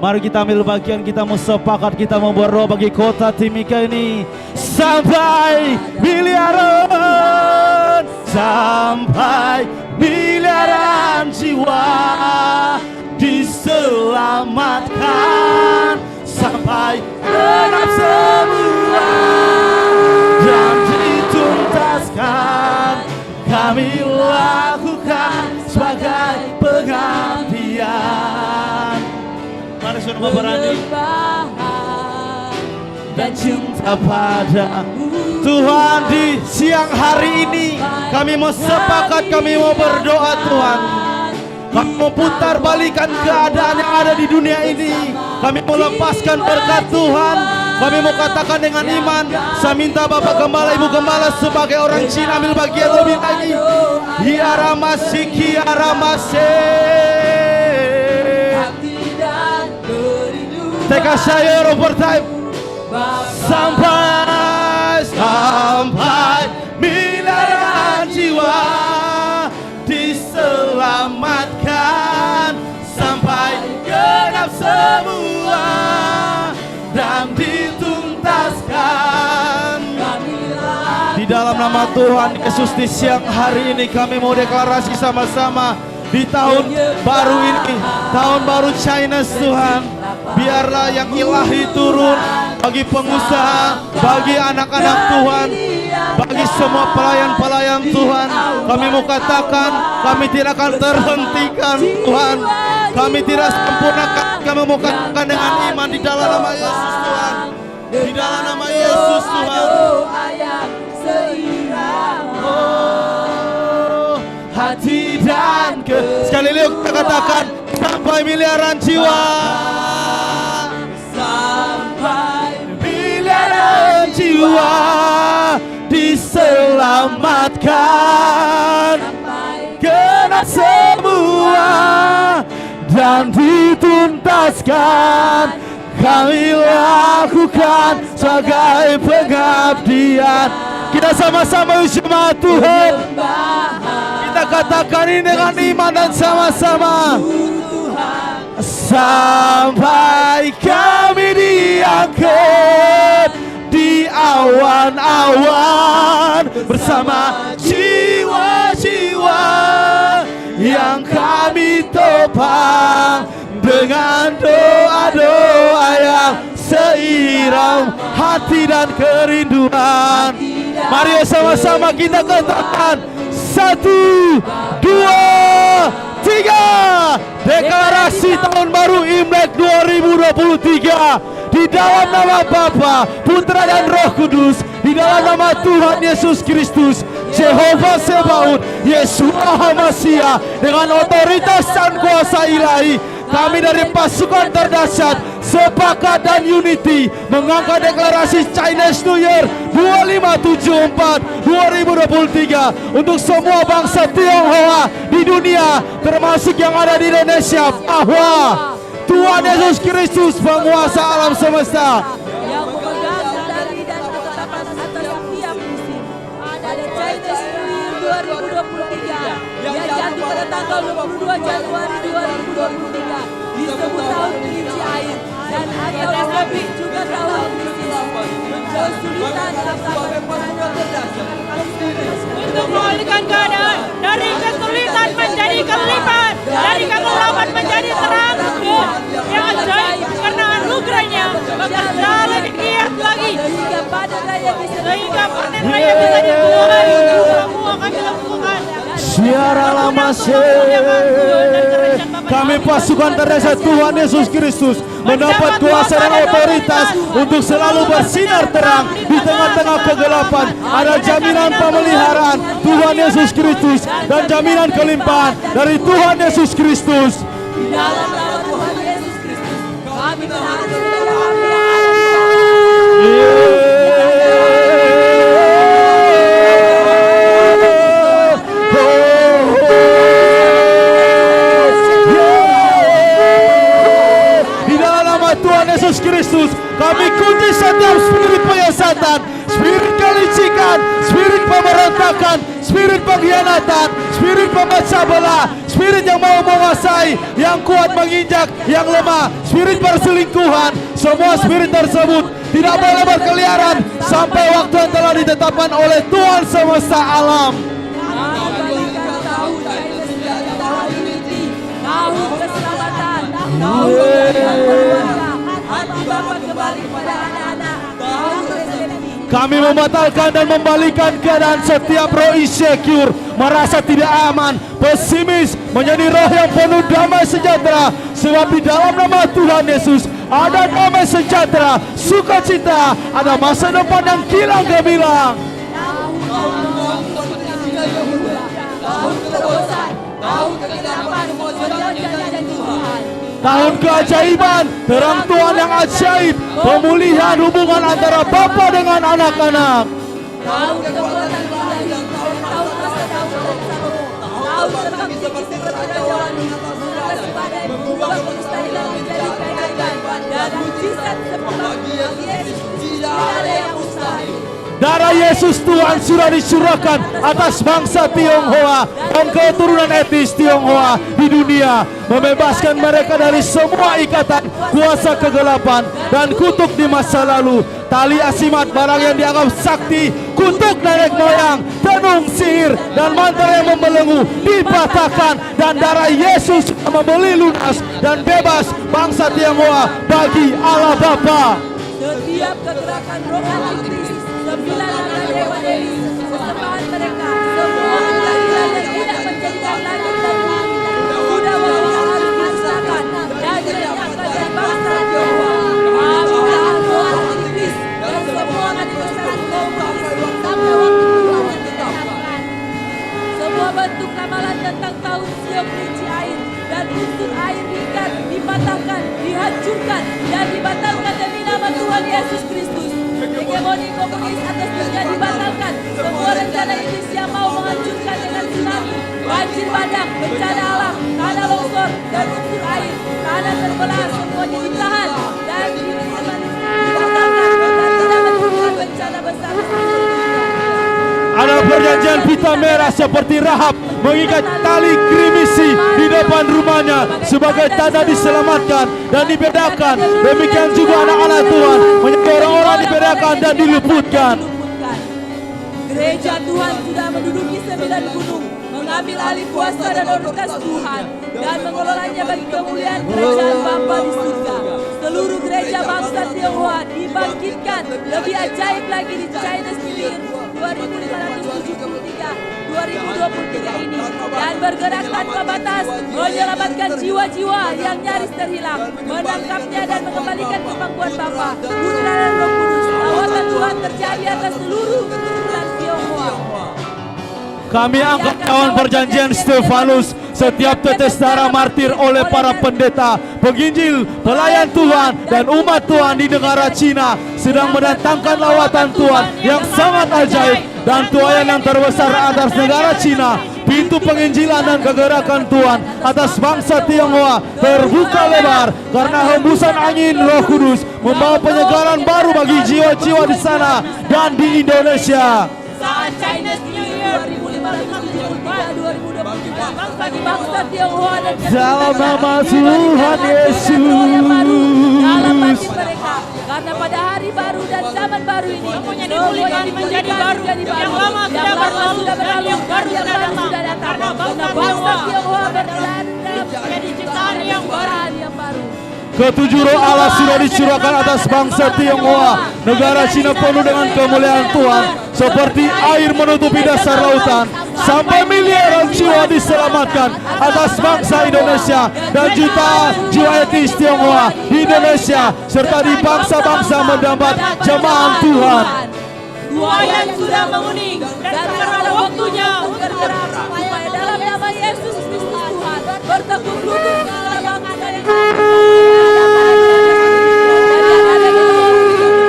Mari kita ambil bagian, kita mau sepakat, kita mau berdoa bagi kota Timika ini. Sampai miliaran, sampai miliaran jiwa diselamatkan, sampai genap semua dan dituntaskan. Kami lakukan sebagai pengabdian. Mari semua berani dan cinta padamu Tuhan. Di siang hari ini kami mau sepakat, kami mau berdoa Tuhan. Kami mau putar balikan keadaan yang ada di dunia ini. Kami mau lepaskan berkat Tuhan. Kami mau katakan dengan iman. Saya minta Bapak Gembala, Ibu Gembala sebagai orang Cina ambil bagian lebih lagi. Hiaramasi, kiaramasi. Take a shower over time. Sampai miliaran jiwa diselamatkan, sampai genap semua dan dituntaskan. Di dalam nama Tuhan Yesus, di siang hari ini kami mau deklarasi sama-sama. Di tahun baru ini, tahun baru China Tuhan, biarlah yang ilahi turun bagi pengusaha, bagi anak-anak Tuhan, bagi semua pelayan-pelayan Tuhan. Kami mau katakan, kami tidak akan terhentikan Tuhan. Kami tidak sempurnakan kami mau katakan dengan iman di dalam nama Yesus Tuhan. Di dalam nama Yesus Tuhan. Doa yang seirama. Oh, hati dan sekali lagi kita katakan sampai miliaran jiwa. Sampai Miliaran jiwa diselamatkan, kena semua dan dituntaskan. Kami lakukan sebagai pengabdian. Kita sama-sama ucap Tuhan. Kita katakan ini dengan iman dan sama-sama. Sampai kami diangkut di awan-awan bersama jiwa-jiwa yang kami topang dengan doa-doa yang seiram hati dan kerinduan. Mari sama-sama kita katakan 1, 2, 3. Deklarasi tahun baru Imlek 2023 di dalam nama Bapa, Putra dan Roh Kudus, di dalam nama Tuhan Yesus Kristus, Jehovah Sebaot, Yeshua HaMashiach, dengan otoritas dan kuasa ilahi, kami dari pasukan terdahsyat Sepakat dan Unity mengangkat deklarasi Chinese New Year 2574 2023 untuk semua bangsa Tionghoa di dunia, termasuk yang ada di Indonesia, bahwa Tuhan Yesus Kristus penguasa alam semesta yang memegang kendali dan ketetapan atas setiap musim. Pada Chinese New Year 2023 yang jatuh pada tanggal 22 Januari 2023 disebut tahun kelinci air dan atau lebih juga tahun krisis kesulitan untuk mengalihkan keadaan dari kesulitan menjadi kelimpahan, dari kegelapan menjadi terang yang ajaib karena anugerahnya bekerja lebih giat lagi sehingga panen raya bisa dibuat semua kami lakukan. Siara lama kami pasukan terdahsyat Tuhan Yesus Kristus mendapat kuasa dan otoritas untuk selalu bersinar terang di tengah-tengah kegelapan. Ada jaminan pemeliharaan Tuhan Yesus Kristus dan jaminan kelimpahan dari Tuhan Yesus Kristus. Di dalam nama Tuhan Yesus Kristus kami berharap Yesus Kristus, kami kunci setiap spirit penyesatan, spirit kelicikan, spirit pemberontakan, spirit pengkhianatan, spirit pemecah belah, spirit yang mau menguasai, yang kuat menginjak, yang lemah, spirit perselingkuhan. Semua spirit tersebut tidak boleh berkeliaran sampai waktu yang telah ditetapkan oleh Tuhan semesta alam. tahun keselamatan, tahun keselamatan. Hati Bapa kembali kepada anak-anak. Kami membatalkan dan membalikan keadaan setiap roh insecure, merasa tidak aman, pesimis, menjadi roh yang penuh damai sejahtera. Sebab di dalam nama Tuhan Yesus ada damai sejahtera, sukacita, ada masa depan yang kilang gemilang. Tahun keterobosan, tahun kegelapan, janji Tuhan. Tahun keajaiban, terang Tuhan yang ajaib, pemulihan hubungan antara Bapa dengan anak-anak. Tahun kekuatan ilahi, tahun masa tahun tahun kebangkitan kerajaan, mengatasi badai, mengubah kemustahilan menjadi keajaiban dan mujizat seperti Yesus tidak ada yang mustahil. Darah Yesus Tuhan sudah dicurahkan atas bangsa Tionghoa dan keturunan etnis Tionghoa di dunia, membebaskan mereka dari semua ikatan kuasa kegelapan dan kutuk di masa lalu. Tali asimat barang yang dianggap sakti, kutuk nenek moyang, tenung sihir dan mantra yang membelenggu dipatahkan, dan darah Yesus membeli lunas dan bebas bangsa Tionghoa bagi Allah Bapa. Setiap kegerakan roh antikris, 9 anak dewa dewi, sesembahan mereka, semua aliran yang tidak menjadikan langit dan bumi, sudah waktunya harus dimusnahkan dan dilenyapkan dari dihancurkan dan dibatalkan demi nama Tuhan Yesus Kristus. Hegemoni komunis atas dunia dibatalkan. Semua rencana iblis yang mau menghancurkan dengan tsunami, banjir bandang, bencana alam, tanah longsor, dan unsur air, tanah terbelah, semuanya ditahan dan dibatalkan dan tidak menimbulkan bencana besar. Ada perjanjian pita merah seperti Rahab mengikat tali grimisi di depan rumahnya sebagai tanda diselamatkan dan dibedakan. Demikian juga anak-anak Tuhan menjadi orang-orang dibedakan dan diluputkan. Gereja Tuhan sudah menduduki 9 gunung, mengambil alih kuasa dan otoritas Tuhan dan mengelolanya bagi kemuliaan kerajaan Bapa di surga. Seluruh gereja bangsa Tionghoa dibangkitkan lebih ajaib lagi di China Year 2573 ini dan bergerak tanpa batas menyelamatkan jiwa-jiwa yang nyaris terhilang, menangkapnya dan mengembalikan ke pangkuan Bapa, Putra dan Roh Kudus. Lawatan Tuhan terjadi atas seluruh keturunan Tionghoa. Kami angkat cawan perjanjian Stefanus, setiap tetes darah martir oleh para pendeta, penginjil, pelayan Tuhan, dan umat Tuhan di negara Cina sedang mendatangkan lawatan Tuhan yang sangat ajaib dan tuayan yang terbesar atas negara Cina. Pintu penginjilan dan kegerakan Tuhan atas bangsa Tionghoa terbuka lebar karena hembusan angin Roh Kudus membawa penyegaran baru bagi jiwa-jiwa di sana dan di Indonesia. Saat Chinese New Year 2023 bangsa Tionghoa dan dalam nama Tuhan Yesus. dalam bagi mereka, karena pada hari baru dan zaman baru ini semuanya dipulihkan menjadi baru, yang lama sudah berlalu dan yang baru sudah datang. Karena bangsa Tionghoa berlandap menjadi ciptaan yang baru. Ketujuh roh Allah sudah dicurahkan atas bangsa Tionghoa. Negara Cina penuh dengan kemuliaan Tuhan, seperti air menutupi dasar lautan. Sampai miliaran jiwa diselamatkan atas bangsa Indonesia dan juta jiwa etnis Tionghoa di Indonesia serta di bangsa-bangsa mendapat jemaah Tuhan. Tuayan sudah menguning dan sekarang waktunya bergerak supaya dalam nama Yesus Kristus Tuhan bertekuk lutut segala bangsa yang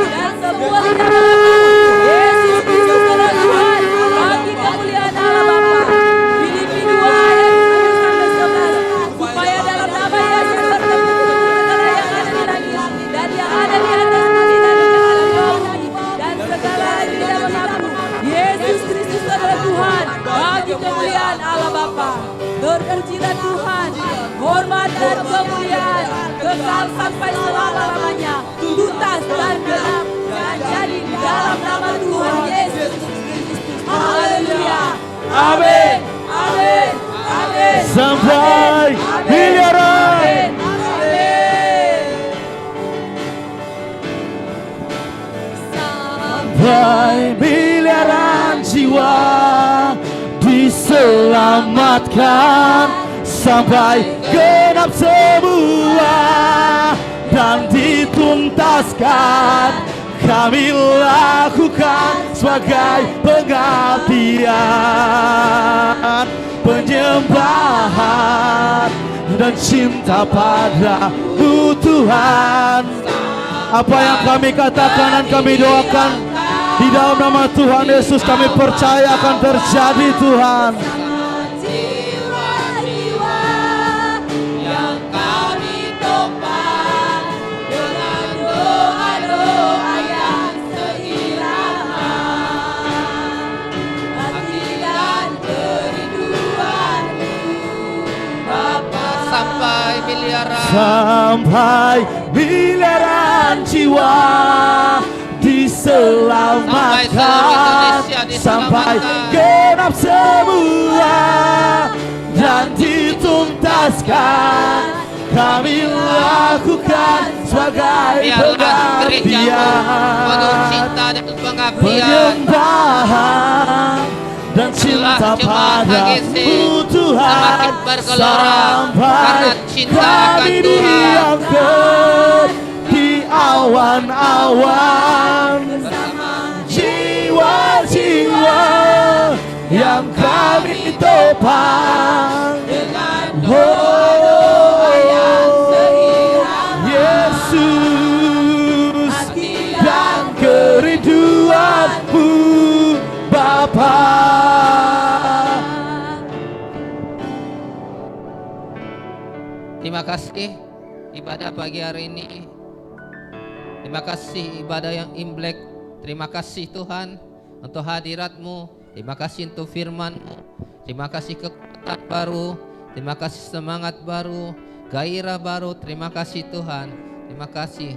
dan semua di dalam Yesus Kristus adalah Tuhan bagi kemuliaan Allah Bapa. Filipi 2 ayat 10-11 supaya dalam nama Yesus bertekuk lutut segala yang ada di langit dan yang ada di atas bumi dan di bawah bumi dan segala yang tidak mengaku. Yesus Kristus adalah Tuhan bagi kemuliaan Allah Bapa. Terpujilah Tuhan, hormat dan kemuliaan kekal sampai selama-lamanya, tuntas dan genap dan jadi di dalam nama Tuhan Yesus Kristus. Haleluya. Amin. Amin. Amin. Sampai miliaran. Amin. Sampai miliaran jiwa diselamatkan, sampai genap semua dan dituntaskan. Kami lakukan sebagai pengabdian, penyembahan dan cinta pada-Mu Tuhan. Apa yang kami katakan dan kami doakan di dalam nama Tuhan Yesus, kami percaya akan terjadi Tuhan. Jiwa-jiwa yang kami topang dengan doa-doa yang seirama, hati dan kerinduan-Mu Bapa. Sampai miliaran. Sampai miliaran jiwa diselamatkan, sampai genap semua dan dituntaskan. Kami lakukan sebagai Biarlah gerejamu penuh pengabdian, cinta dan pengabdian. penyembahan dan cinta pada-Mu Tuhan, semakin bergelora sampai karena cinta akan kami Tuhan. diangkat di awan-awan. Jiwa-jiwa yang kami topang dengan doa yang seirama, kasih ibadah pagi hari ini. Terima kasih ibadah yang Imlek. Terima kasih Tuhan untuk hadirat-Mu. Terima kasih untuk firman-Mu. Terima kasih kekuatan baru. Terima kasih semangat baru, gairah baru. Terima kasih Tuhan. Terima kasih.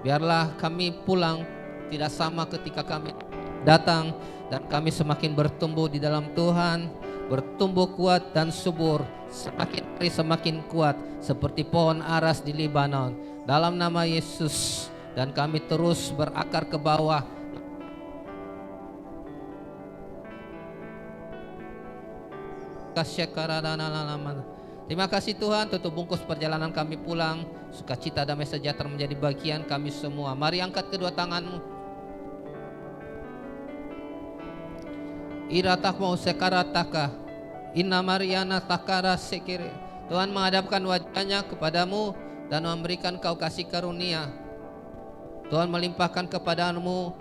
Biarlah kami pulang tidak sama ketika kami datang, dan kami semakin bertumbuh di dalam Tuhan, bertumbuh kuat dan subur, semakin hari semakin kuat seperti pohon aras di Libanon. Dalam nama Yesus, dan kami terus berakar ke bawah. Terima kasih Tuhan, tutup bungkus perjalanan kami pulang. Sukacita damai sejahtera menjadi bagian kami semua. Mari angkat kedua tanganmu. Iratahmu sekarataka, inna mariana takara sekire. Tuhan menghadapkan wajahnya kepadamu dan memberikan kau kasih karunia. Tuhan melimpahkan kepadamu.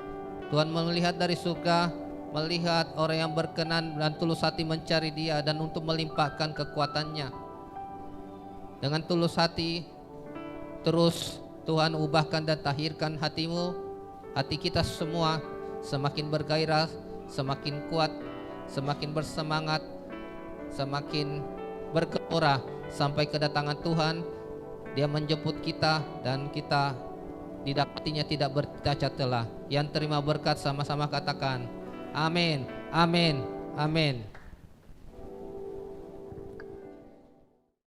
Tuhan melihat dari surga, melihat orang yang berkenan dan tulus hati mencari Dia, dan untuk melimpahkan kekuatannya. Dengan tulus hati, terus Tuhan ubahkan dan tahirkan hatimu, hati kita semua semakin bergairah, semakin kuat, semakin bersemangat, semakin bergelora sampai kedatangan Tuhan. Dia menjemput kita dan kita didapatinya tidak bercacat celah. Yang terima berkat sama-sama katakan amin, amin, amin.